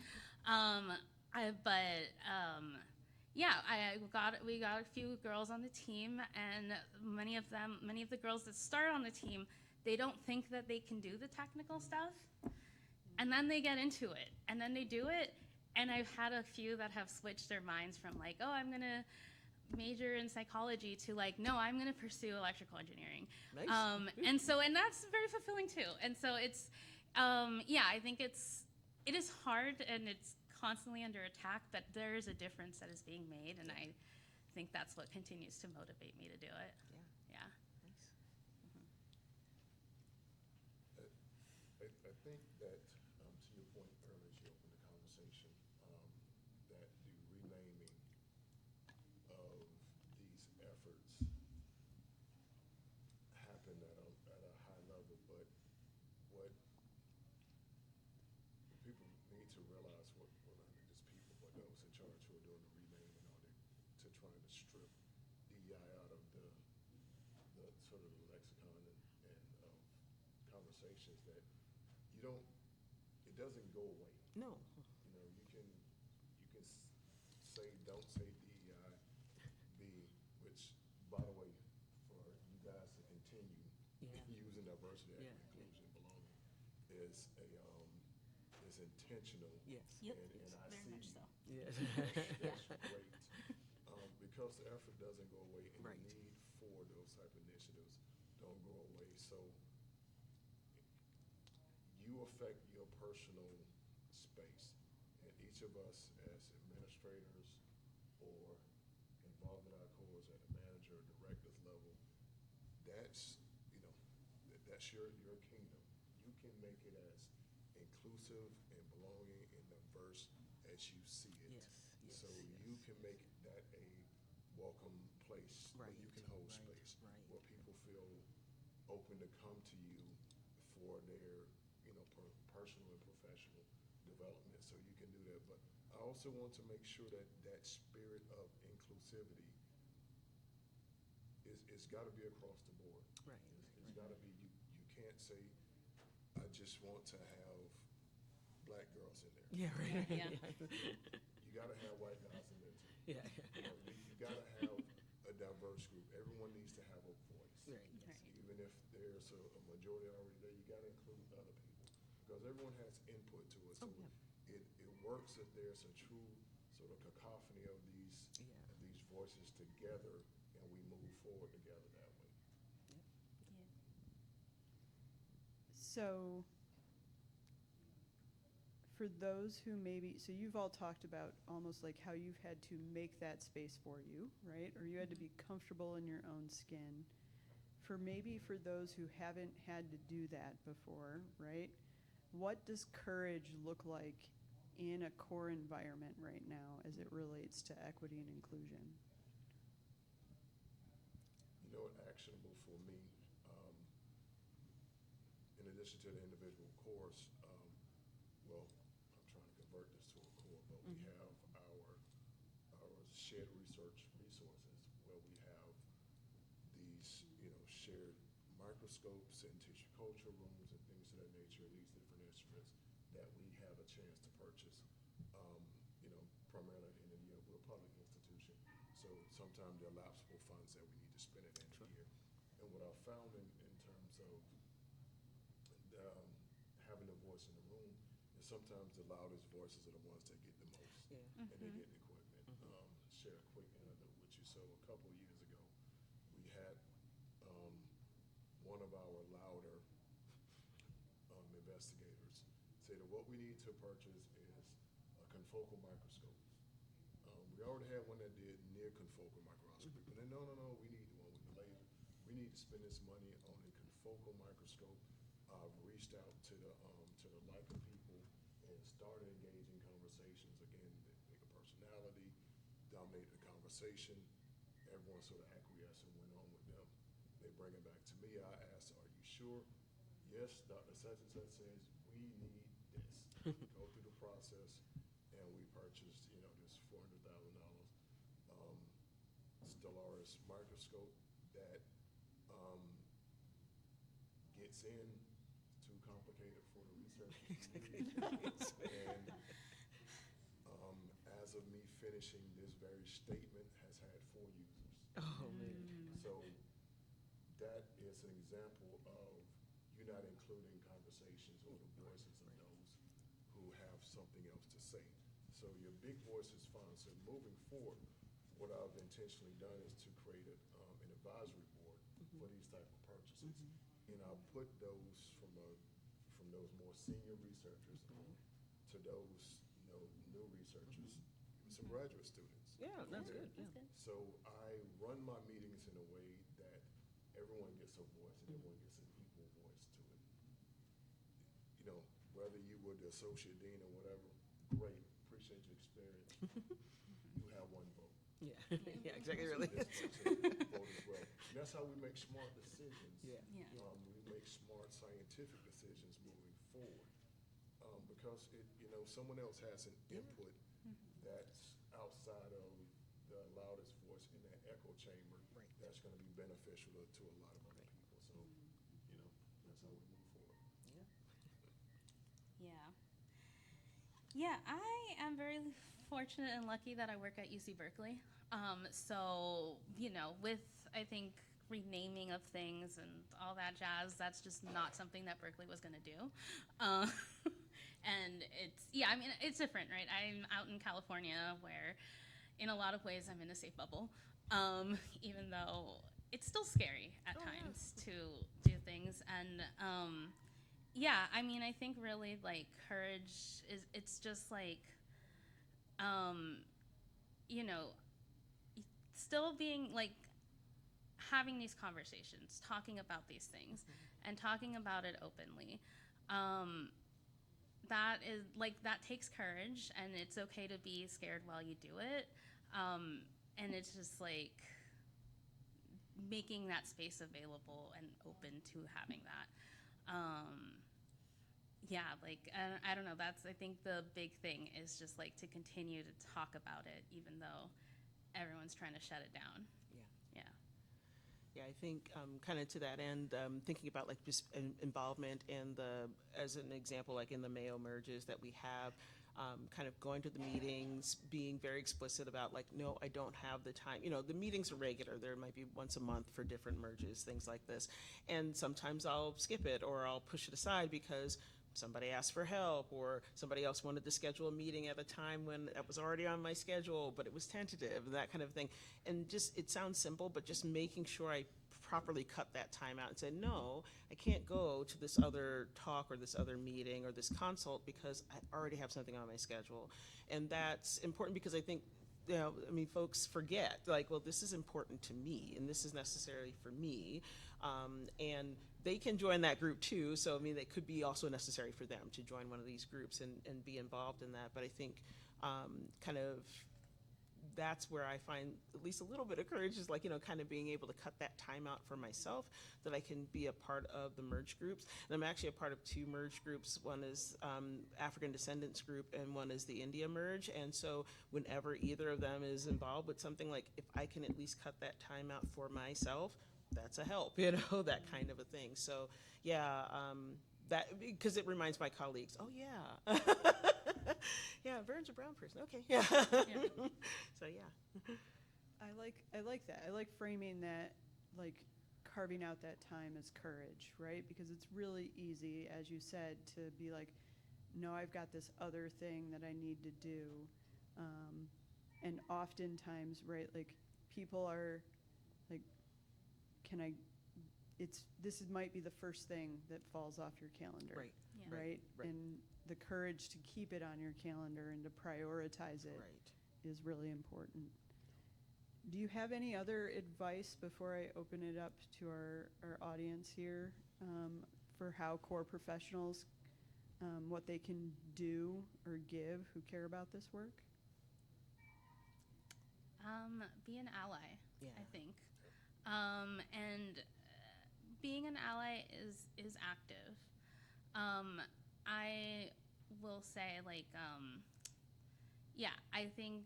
We got a few girls on the team, and many of the girls that start on the team, they don't think that they can do the technical stuff, and then they get into it, and then they do it. And I've had a few that have switched their minds from oh, I'm gonna major in psychology to no, I'm gonna pursue electrical engineering. Nice. And that's very fulfilling too. And so it's I think it is hard and it's constantly under attack, but there is a difference that is being made, and I think that's what continues to motivate me to do it. Yeah. I think that, to your point earlier, as you opened the conversation, that the renaming of these efforts happened at a high level, but what people need to realize, not just people, but those in charge who are doing the renaming, or to trying to strip DEI out of the sort of the lexicon and conversations that you don't, it doesn't go away. No. You know, you can say, don't say DEI, which, by the way, for you guys to continue Yeah. using diversity, Yeah, equity, inclusion, belonging is intentional. Yes. Yep, And I very see much so. Yes. that's great. Because the effort doesn't go away and Right. the need for those type of initiatives don't go away. So you affect your personal space. And each of us as administrators or involved in our cores at the manager or director's level, that's, you know, that's your kingdom. You can make it as inclusive and belonging and diverse as you see it. Yes, yes, So yes. you can make that a welcome place where you Right, can hold right, space, right. where people feel open to come to you for their, you know, personal and professional development. So you can do that. But I also want to make sure that that spirit of inclusivity is got to be across the board. Right. It's got to be, you can't say, I just want to have black girls in there. Yeah, right. Yeah. You got to have white guys in there too. Yeah. You know, you got to have a diverse group. Everyone needs to have a voice. Right. Right. Even if there's a majority already there, you got to include other people because everyone has input to it. So Oh, yeah. it works if there's a true sort of cacophony of these voices together, and we move forward together that way. So, for those who maybe, so you've all talked about almost like how you've had to make that space for you, right? Or you had to be comfortable in your own skin. For those who haven't had to do that before, right? What does courage look like in a core environment right now as it relates to equity and inclusion? You know, actionable for me, in addition to the individual course, well, I'm trying to convert this to a core, but we have our shared research resources where we have these, you know, shared microscopes and tissue culture rooms and things of that nature, these different instruments that we have a chance to purchase, you know, primarily at the end of the year. We're a public institution, so sometimes there are lapsable funds that we need to spend at the end of the year. And what I found in terms of having a voice in the room is sometimes the loudest voices are the ones that get the most, Yeah. and they get the equipment. Share a quick anecdote with you. So a couple of years ago, we had one of our louder investigators say that what we need to purchase is a confocal microscope. We already had one that did near confocal microscopy, but then no, we need the one with the laser. We need to spend this money on a confocal microscope. I've reached out to the Leica people and started engaging conversations. Again, they pick a personality, dominate the conversation. Everyone sort of acquiesced and went on with them. They bring it back to me. I asked, are you sure? Yes, Dr. Such and Such says, we need this. Go through the process, and we purchased, you know, this $400,000 Stellaris microscope that gets in. It's too complicated for the researchers to use. And as of me finishing, this very statement has had 4 users. Oh, man. So that is an example of you not including conversations or the voices of those who have something else to say. So your big voice is fine. So moving forward, what I've intentionally done is to create an advisory board for these type of purchases. And I'll put those from those more senior researchers to those, you know, new researchers, even some graduate students. Yeah, that's Okay? good. Yeah. That's good. So I run my meetings in a way that everyone gets a voice and everyone gets an equal voice to it. You know, whether you were the associate dean or whatever, great, appreciate your experience. You have 1 vote. Yeah. Yeah, exactly. Really. This person vote as well. And that's how we make smart decisions. Yeah. Yeah. We make smart scientific decisions moving forward. Because it, you know, someone else has an input that's outside of the loudest voice in that echo chamber, Right. that's gonna be beneficial to a lot of other people. So, you know, that's how we move forward. Yeah. Yeah, I am very fortunate and lucky that I work at UC Berkeley. So, you know, with, I think, renaming of things and all that jazz, that's just not something that Berkeley was going to do. And it's, yeah, I mean, it's different, right? I'm out in California where, in a lot of ways, I'm in a safe bubble. Even though it's still scary at times to do things. And, yeah, I mean, I think really like courage is, it's just like, you know, still being like having these conversations, talking about these things, and talking about it openly. That is like, that takes courage, and it's okay to be scared while you do it. And it's just like making that space available and open to having that. Yeah, like, I don't know, that's, I think the big thing is just like to continue to talk about it, even though everyone's trying to shut it down. Yeah. Yeah. Yeah, I think kind of to that end, thinking about like just involvement in the, as an example, like in the Mayo merges that we have, kind of going to the meetings, being very explicit about like, no, I don't have the time. You know, the meetings are regular. There might be once a month for different merges, things like this. And sometimes I'll skip it or I'll push it aside because somebody asked for help or somebody else wanted to schedule a meeting at a time when it was already on my schedule, but it was tentative and that kind of thing. And just, it sounds simple, but just making sure I properly cut that time out and say, no, I can't go to this other talk or this other meeting or this consult because I already have something on my schedule. And that's important because I think, you know, I mean, folks forget, like, well, this is important to me and this is necessary for me. And they can join that group too. So, I mean, it could be also necessary for them to join one of these groups and be involved in that. But I think kind of that's where I find at least a little bit of courage is like, you know, kind of being able to cut that time out for myself that I can be a part of the merge groups. And I'm actually a part of two merge groups. One is African Descendants group and one is the India merge. And so whenever either of them is involved with something, like if I can at least cut that time out for myself, that's a help, you know, that kind of a thing. So yeah, that, because it reminds my colleagues, oh yeah, yeah, Vern's a brown person, okay, yeah. So yeah. I like that. I like framing that, like carving out that time as courage, right? Because it's really easy, as you said, to be like, no, I've got this other thing that I need to do. And oftentimes, right, like people are like, might be the first thing that falls off your calendar. Right. Yeah. Right? Right. And the courage to keep it on your calendar and to prioritize it Right. is really important. Do you have any other advice before I open it up to our audience here for how core professionals, what they can do or give who care about this work? Be an ally, Yeah. I think. And being an ally is active. I will say, like, yeah, I think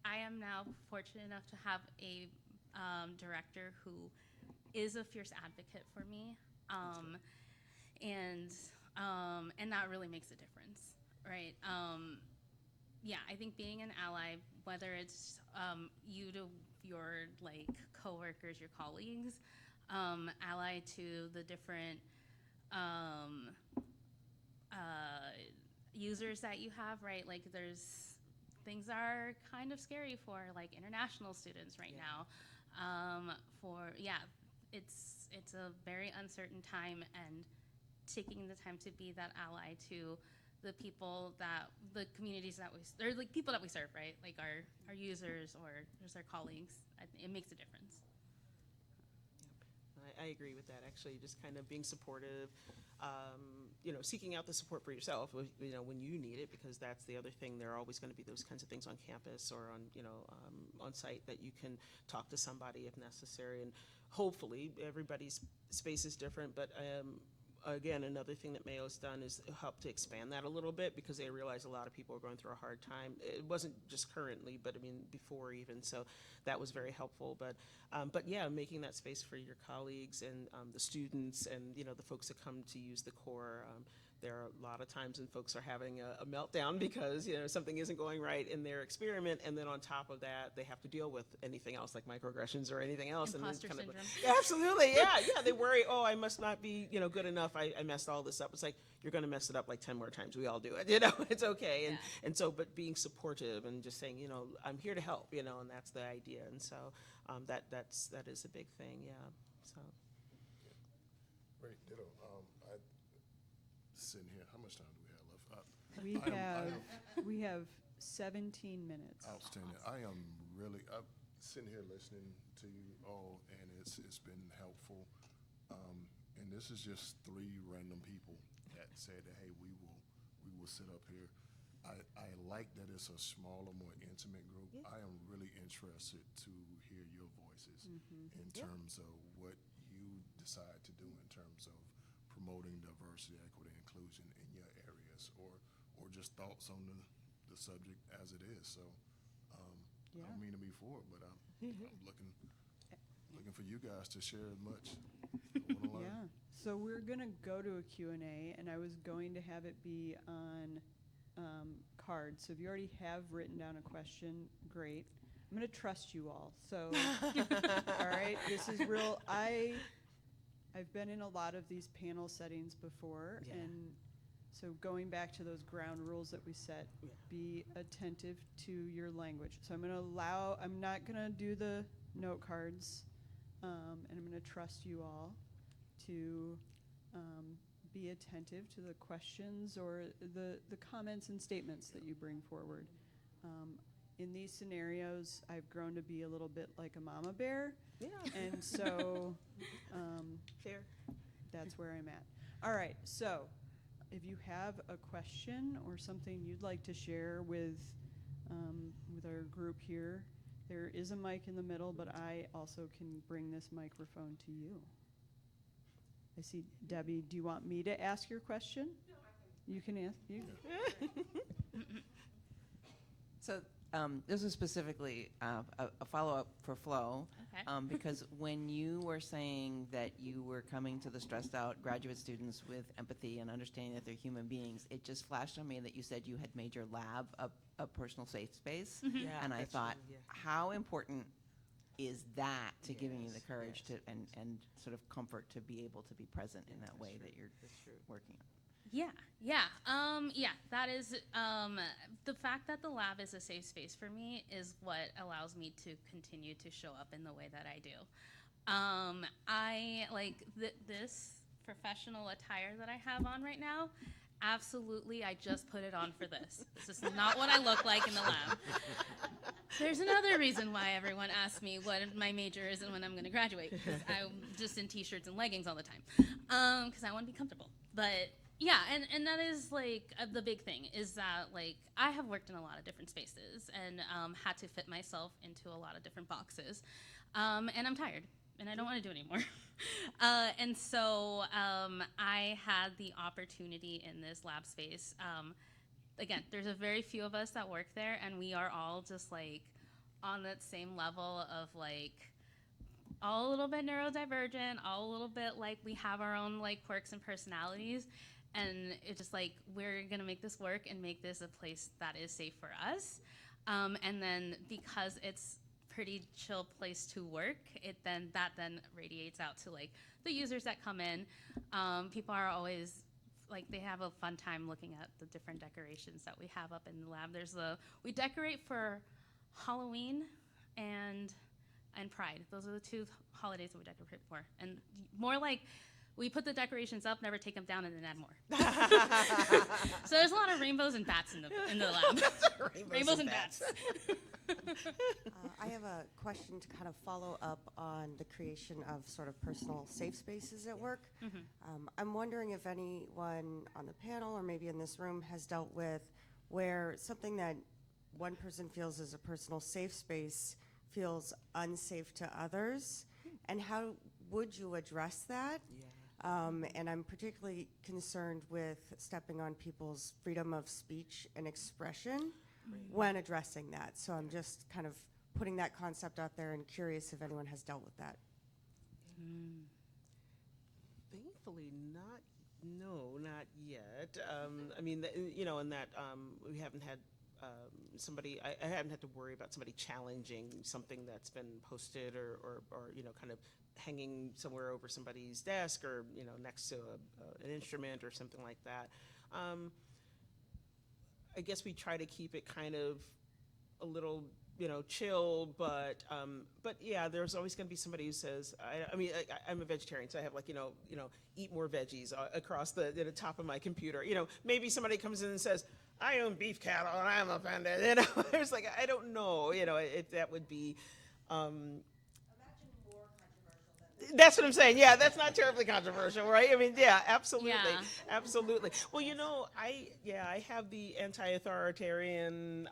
I am now fortunate enough to have a director who is a fierce advocate for me, and that really makes a difference, right? Yeah, I think being an ally, whether it's you to your like coworkers, your colleagues, ally to the different users that you have, right? Like things are kind of scary for like international students right now. It's a very uncertain time, and taking the time to be that ally to the people the communities that or like people that we serve, right? Like our users or just our colleagues, it makes a difference. I agree with that, actually, just kind of being supportive, you know, seeking out the support for yourself, you know, when you need it, because that's the other thing. There are always going to be those kinds of things on campus or on, you know, on site that you can talk to somebody if necessary. And hopefully everybody's space is different, but again, another thing that Mayo's done is help to expand that a little bit, because they realize a lot of people are going through a hard time. It wasn't just currently, but I mean before even. So that was very helpful. But yeah, making that space for your colleagues and the students and the folks that come to use the core. There are a lot of times when folks are having a meltdown because something isn't going right in their experiment, and then on top of that, they have to deal with anything else like microaggressions or anything else. Imposter and then syndrome. Yeah, absolutely, yeah. They worry, oh, I must not be good enough. I messed all this up. It's like, you're going to mess it up like 10 more times. We all do it. It's okay. And so, but being supportive and just saying, I'm here to help. And that's the idea. And so that is a big thing. Yeah. So. Great, ditto. Sitting here, how much time do we have left? We have 17 minutes. Outstanding. I'm sitting here listening to you all, and it's been helpful. And this is just 3 random people that said that, hey, we will sit up here. I like that it's a smaller, more intimate group. Yeah. I am really interested to hear your voices in terms of what you decide to do in terms of promoting diversity, equity, inclusion in your areas, or just thoughts on the subject as it is. So I don't mean to be forward, but I'm looking for you guys to share as much. I wanna learn. Yeah. So we're going to go to a Q&A, and I was going to have it be on cards. So if you already have written down a question, great. I'm going to trust you all. So, all right, this is real. I've been in a lot of these panel settings before, Yeah. and so going back to those ground rules that we set, be attentive to your language. So I'm not going to do the note cards, and I'm going to trust you all to be attentive to the questions or the comments and statements that you bring forward. In these scenarios, I've grown to be a little bit like a mama bear. Yeah. And so Fair. that's where I'm at. All right, so if you have a question or something you'd like to share with our group here, there is a mic in the middle, but I also can bring this microphone to you. I see Debbie. Do you want me to ask your question? No, I can. You can ask. You. So this is specifically a follow-up for Flo, Okay. because when you were saying that you were coming to the stressed out graduate students with empathy and understanding that they're human beings, it just flashed on me that you said you had made your lab a personal safe space. Yeah, And I that's thought, true, yeah. how important is that to giving you the Yes, courage yes. to and sort of comfort to be able to be present in that way that you're That's true. working on? Yeah, that is, the fact that the lab is a safe space for me is what allows me to continue to show up in the way that I do. I like this professional attire that I have on right now. Absolutely, I just put it on for this. This is not what I look like in the lab. There's another reason why everyone asks me what my major is and when I'm going to graduate, because I'm just in t-shirts and leggings all the time, because I want to be comfortable. But yeah, and that is like the big thing is that like I have worked in a lot of different spaces and had to fit myself into a lot of different boxes, and I'm tired and I don't want to do it anymore. And so I had the opportunity in this lab space. Again, there's a very few of us that work there, and we are all just like on that same level of like all a little bit neurodivergent, all a little bit like we have our own like quirks and personalities. And it's just like, we're gonna make this work and make this a place that is safe for us. And then because it's pretty chill place to work, that then radiates out to like the users that come in. People are always like, they have a fun time looking at the different decorations that we have up in the lab. We decorate for Halloween and Pride. Those are the 2 holidays that we decorate for. And more like, we put the decorations up, never take them down, and then add more. So there's a lot of rainbows and bats in the lab. rainbows and bats. I have a question to kind of follow up on the creation of sort of personal safe spaces at work. I'm wondering if anyone on the panel or maybe in this room has dealt with where something that one person feels is a personal safe space feels unsafe to others, and how would you address that? Yeah. And I'm particularly concerned with stepping on people's freedom of speech and expression when addressing that. So I'm just kind of putting that concept out there and curious if anyone has dealt with that. Thankfully, not yet. I mean, you know, in that we haven't had somebody, I haven't had to worry about somebody challenging something that's been posted or you know, kind of hanging somewhere over somebody's desk or, you know, next to an instrument or something like that. I guess we try to keep it kind of a little, you know, chill, but yeah, there's always going to be somebody who says, I mean, I'm a vegetarian, so I have like, you know, eat more veggies across the top of my computer. You know, maybe somebody comes in and says, I own beef cattle and I'm offended. You know, it's like, I don't know, you know, if that would be. That's what I'm saying. Yeah, that's not terribly controversial, right? I mean, yeah, absolutely, Yeah. absolutely. Well, you know, I have the anti-authoritarian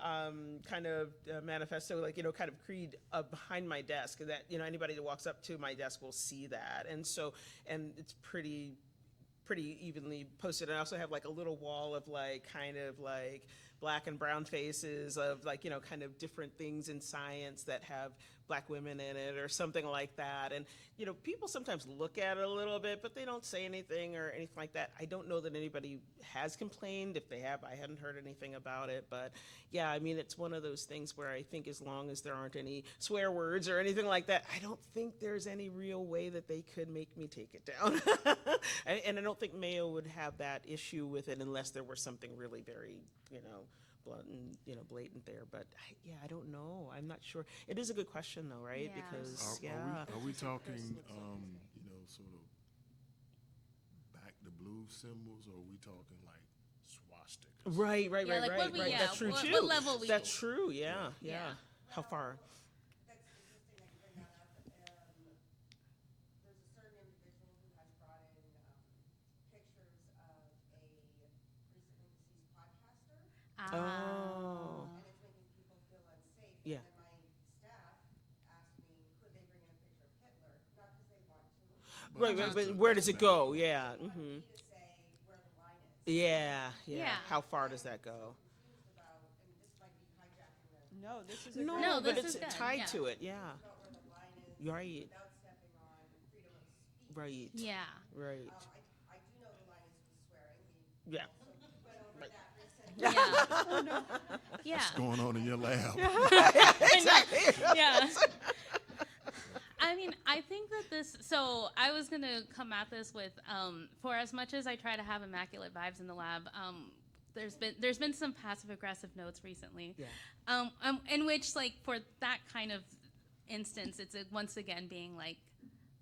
kind of manifesto, like, you know, kind of creed behind my desk that, you know, anybody that walks up to my desk will see that, and so, and it's pretty evenly posted. I also have like a little wall of like kind of like black and brown faces of like, you know, kind of different things in science that have black women in it or something like that. And, you know, people sometimes look at it a little bit, but they don't say anything or anything like that. I don't know that anybody has complained. If they have, I hadn't heard anything about it. But yeah, I mean, it's one of those things where I think as long as there aren't any swear words or anything like that, I don't think there's any real way that they could make me take it down. And I don't think Mayo would have that issue with it unless there were something really very, you know, blunt and, you know, blatant there. But yeah, I don't know. I'm not sure. It is a good question though, right? Yeah. Because Are we talking, you know, sort of back the blue symbols, or are we talking like swastikas? Right. Yeah, like what we- yeah, That's true what- too. what level we- That's true. Yeah. Yeah. How far? That's interesting that you bring that up. There's a certain individual who has brought in pictures of a recently deceased podcaster, Oh. and it's making people feel unsafe. Yeah. And then my staff asked me, could they bring in a picture of Hitler? Not because they want to. Right, just but to- where does it go? Yeah. But Hmm. me to say where the line is. Yeah. Yeah. How far does that go? Confused about, and this might be hijacking the, No, this is a No, great. No, but this it's is good, tied yeah. to it. Yeah. about where the line is Right. without stepping on freedom of speech. Right. Yeah. Right. I do know the line is with swearing. We Yeah. also went over Right. that recently. Yeah. Yeah. What's going on in your lab? Yeah. I mean, I think that this, so I was going to come at this with, for as much as I try to have immaculate vibes in the lab, there's been some passive aggressive notes recently, Yeah. in which, like, for that kind of instance, it's once again being like,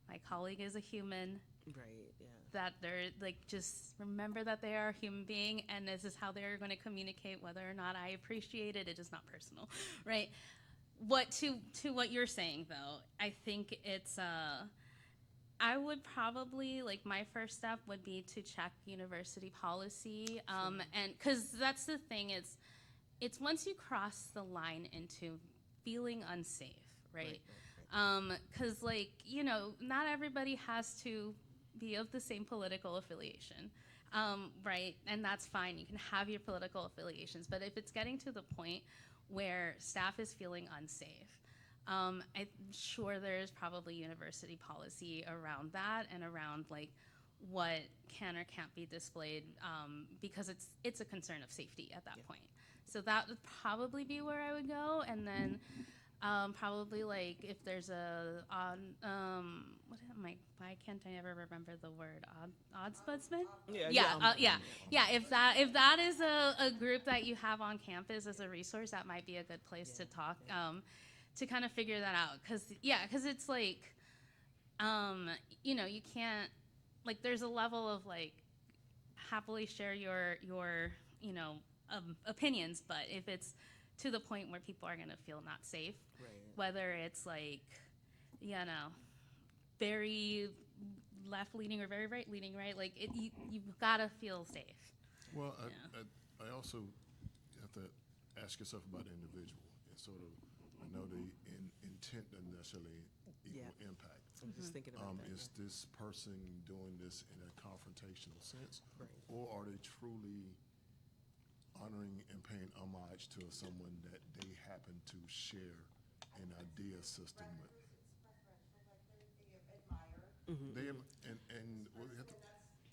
my colleague is a human, Right. Yeah. that they're like, just remember that they are a human being, and this is how they're going to communicate whether or not I appreciate it. It is not personal, right? What to what you're saying though, I think it's I would probably, like, my first step would be to check university policy, and because that's the thing, it's once you cross the line into feeling unsafe, right? Because, like, you know, not everybody has to be of the same political affiliation, right? And that's fine. You can have your political affiliations, but if it's getting to the point where staff is feeling unsafe, I'm sure there's probably university policy around that and around, like, what can or can't be displayed, because it's a concern of safety at that point. So that would probably be where I would go, and then probably, like, if there's why can't I ever remember the word, ombudsman? Yeah. If that is a group that you have on campus as a resource, that might be a good place to talk, to kind of figure that out. Because it's like, you know, you can't, like, there's a level of, like, happily share your you know, opinions, but if it's to the point where people are going to feel not safe, Right. whether it's, like, you know, very left-leaning or very right-leaning, right? Like, you've got to feel safe. Well, Yeah. I also have to ask yourself about the individual. It's sort of, I know the intent doesn't necessarily equal Yeah. impact. I'm just thinking about that. Is this person doing this in a confrontational sense? Right. Or are they truly honoring and paying homage to someone that they happen to share an idea system with? They and well, we have to,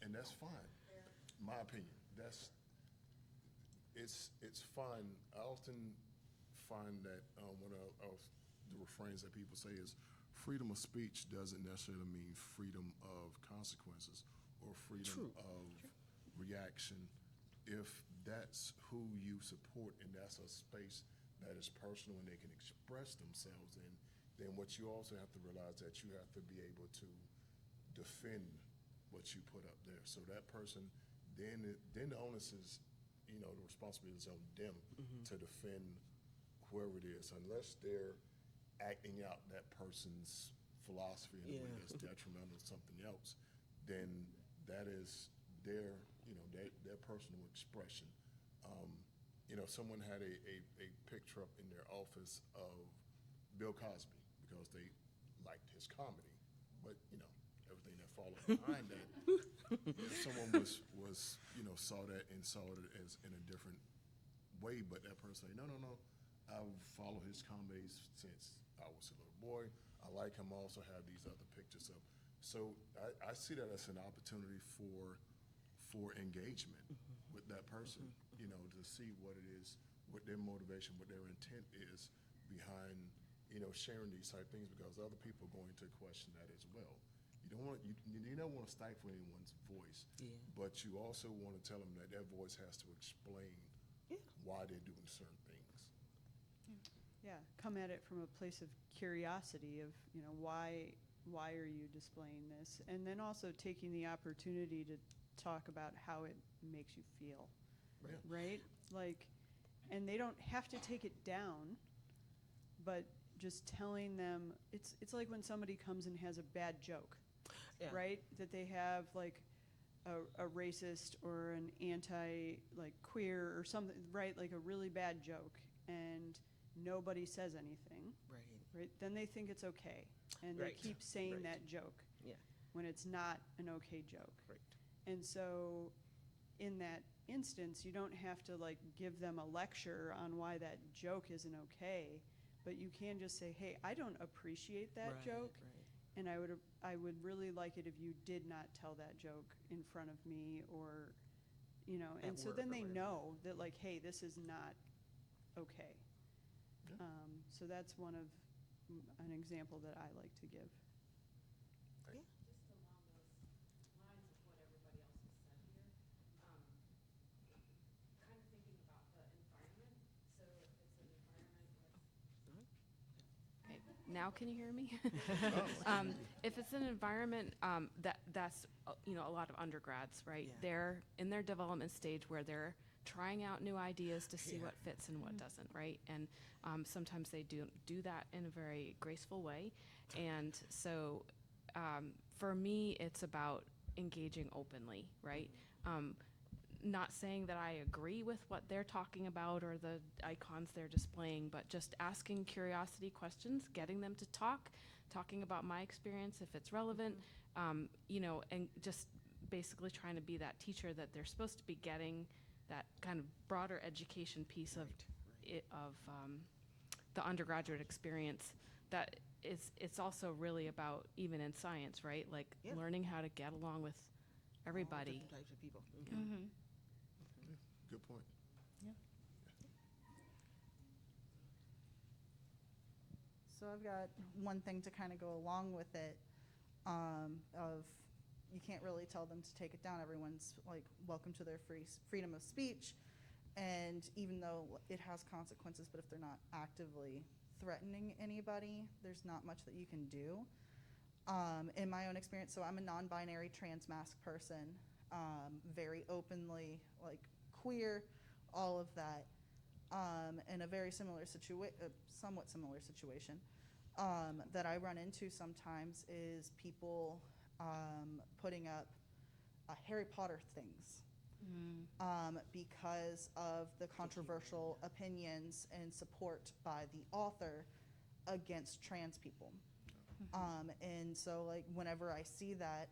and that's fine. My opinion. It's fine. I often find that one of the refrains that people say is freedom of speech doesn't necessarily mean freedom of consequences or freedom True. of reaction. If that's who you support and that's a space that is personal and they can express themselves in, then what you also have to realize that you have to be able to defend what you put up there. So that person, then the onus is, the responsibility is on them to defend whoever it is, unless they're acting out that person's philosophy in a way Yeah. that's detrimental to something else, then that is their, their personal expression. Someone had a picture up in their office of Bill Cosby because they liked his comedy, but everything that followed behind that, if someone was saw that and saw it as in a different way, but that person say, no, I've followed his comedies since I was a little boy. I like him. I also have these other pictures of. So I see that as an opportunity for engagement with that person, to see what it is, what their motivation, what their intent is behind, sharing these type things, because other people are going to question that as well. You don't want to stifle anyone's voice, Yeah. but you also want to tell them that their voice has to explain Yeah. why they're doing certain things. Yeah, come at it from a place of curiosity of, why are you displaying this? And then also taking the opportunity to talk about how it makes you feel, Yeah. right? Like, and they don't have to take it down, but just telling them, it's like when somebody comes and has a bad joke, Yeah. right? That they have like a racist or an queer or something, right? Like a really bad joke, and nobody says anything, Right. right? Then they think it's okay, and Right. they keep saying Right. that joke Yeah. when it's not an okay joke. Right. And so in that instance, you don't have to like give them a lecture on why that joke isn't okay, but you can just say, hey, I don't appreciate that Right, joke, right. and I would really like it if you did not tell that joke in front of me, or, At and so work then or they whatever. know that like, hey, this is not okay. Yeah. So that's one of an example that I like to give. Yeah. Just along those lines of what everybody else has said here, kind of thinking about the environment. So if it's an environment with. Okay, now can you hear me? If it's an environment that's a lot of undergrads, right? Yeah. They're in their development stage where they're trying out new ideas to see Yeah. what fits and what doesn't, right? And sometimes they do that in a very graceful way. And so for me, it's about engaging openly, right? Not saying that I agree with what they're talking about or the icons they're displaying, but just asking curiosity questions, getting them to talking about my experience if it's relevant, and just basically trying to be that teacher that they're supposed to be getting, that kind of broader education piece of the undergraduate experience. That it's also really about, even in science, right? Like Yeah. learning how to get along with everybody. All different types of people. Mm-hmm. Good point. So I've got one thing to kind of go along with it, of you can't really tell them to take it down. Everyone's like welcome to their freedom of speech, and even though it has consequences, but if they're not actively threatening anybody, there's not much that you can do. In my own experience, so I'm a non-binary trans-masc person, very openly like queer, all of that. In a very similar somewhat similar situation that I run into sometimes is people putting up Harry Potter things because of the controversial opinions and support by the author against trans people. And so like whenever I see that,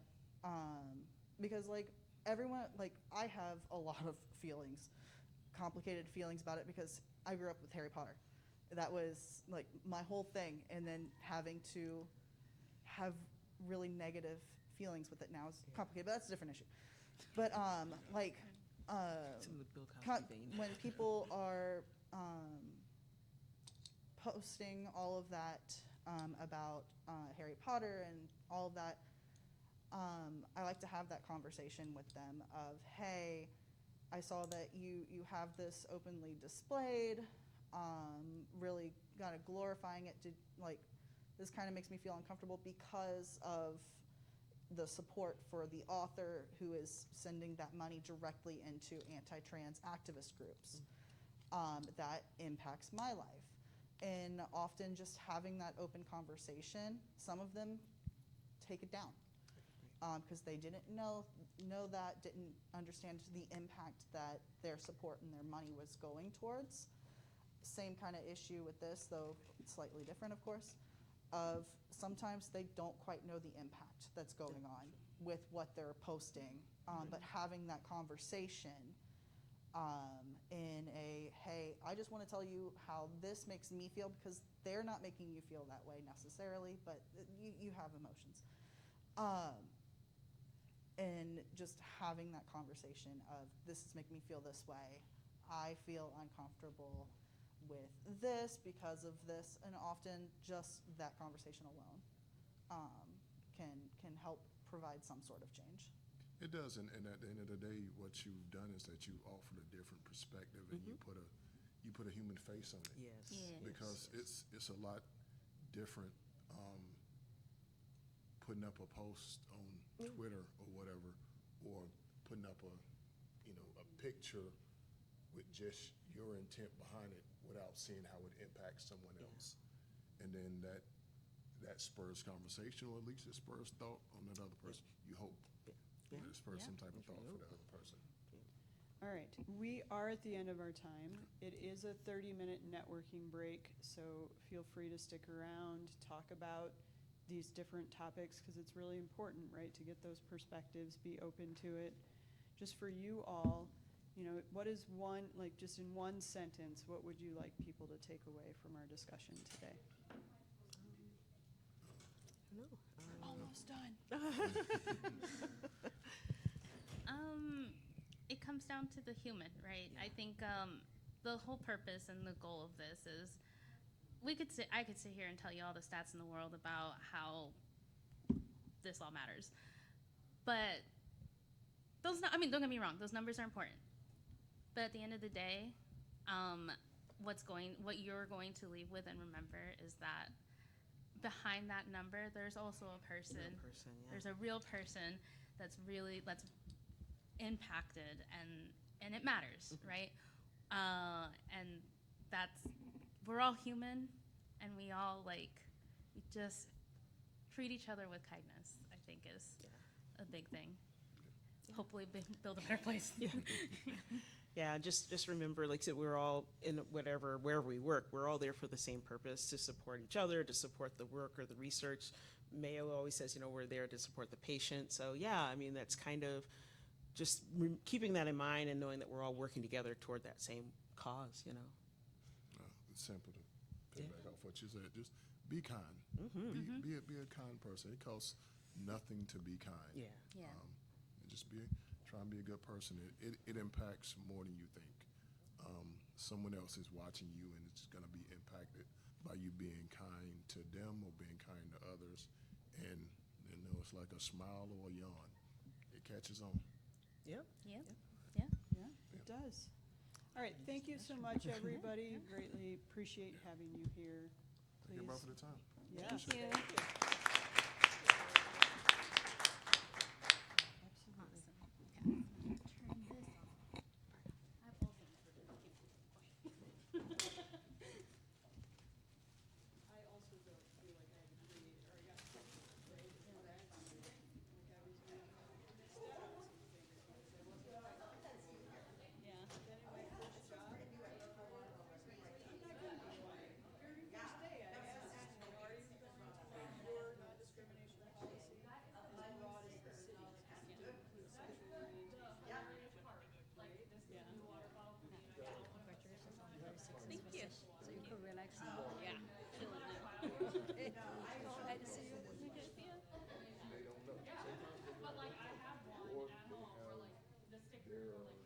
because like everyone, like I have a lot of feelings, complicated feelings about it because I grew up with Harry Potter. That was like my whole thing, and then having to have really negative feelings with it now is complicated, but that's a different issue. But like Some of the Bill Cosby vein. when people are posting all of that about Harry Potter and all of that, I like to have that conversation with them of, hey, I saw that you have this openly displayed, really kind of glorifying it. Like, this kind of makes me feel uncomfortable because of the support for the author who is sending that money directly into anti-trans activist groups. That impacts my life. And often just having that open conversation, some of them take it down because they didn't know that, didn't understand the impact that their support and their money was going towards. Same kind of issue with this, though slightly different, of course, of sometimes they don't quite know the impact that's going on with what they're posting, but having that conversation in a, hey, I just want to tell you how this makes me feel, because they're not making you feel that way necessarily, but you have emotions. And just having that conversation of, this is making me feel this way, I feel uncomfortable with this because of this, and often just that conversation alone can help provide some sort of change. It does, and at the end of the day, what you've done is that you offered a different perspective, and you put a human face on it. Yes. Yeah. Because it's a lot different putting up a post on Twitter or whatever, or putting up a picture with just your intent behind it without seeing how it impacts someone else. And then that spurs conversation, or at least it spurs thought on that other person. You hope that it spurs some type of thought for the other person. All right, we are at the end of our time. It is a 30-minute networking break, so feel free to stick around, talk about these different topics, because it's really important, right, to get those perspectives, be open to it. Just for you all, what is one, like just in one sentence, what would you like people to take away from our discussion today? No. Almost done. It comes down to the human, right? I think the whole purpose and the goal of this is, I could sit here and tell you all the stats in the world about how this all matters, but don't get me wrong, those numbers are important. But at the end of the day, what you're going to leave with and remember is that behind that number, there's also a person. There's a real person that's impacted, and it matters, right? And we're all human, and we all just treat each other with kindness, I think is a big thing. Hopefully build a better place. Yeah, just remember, like I said, we're all in wherever we work, we're all there for the same purpose, to support each other, to support the work or the research. Mayo always says, we're there to support the patient. So yeah, that's kind of just keeping that in mind and knowing that we're all working together toward that same cause, It's simple to piggyback off what you said. Just be kind. Be a kind person. It costs nothing to be kind. Yeah. Just try and be a good person. It impacts more than you think. Someone else is watching you, and it's going to be impacted by you being kind to them or being kind to others. And it's like a smile or a yawn. It catches on. Yep. Yeah. Yeah, it does. All right, thank you so much, everybody. Greatly appreciate having you here. Thank you both for the time. Yeah. Appreciate it. Thank you. Yeah, killing it. They don't know. Sometimes they don't know. Sometimes they don't know. Or they have their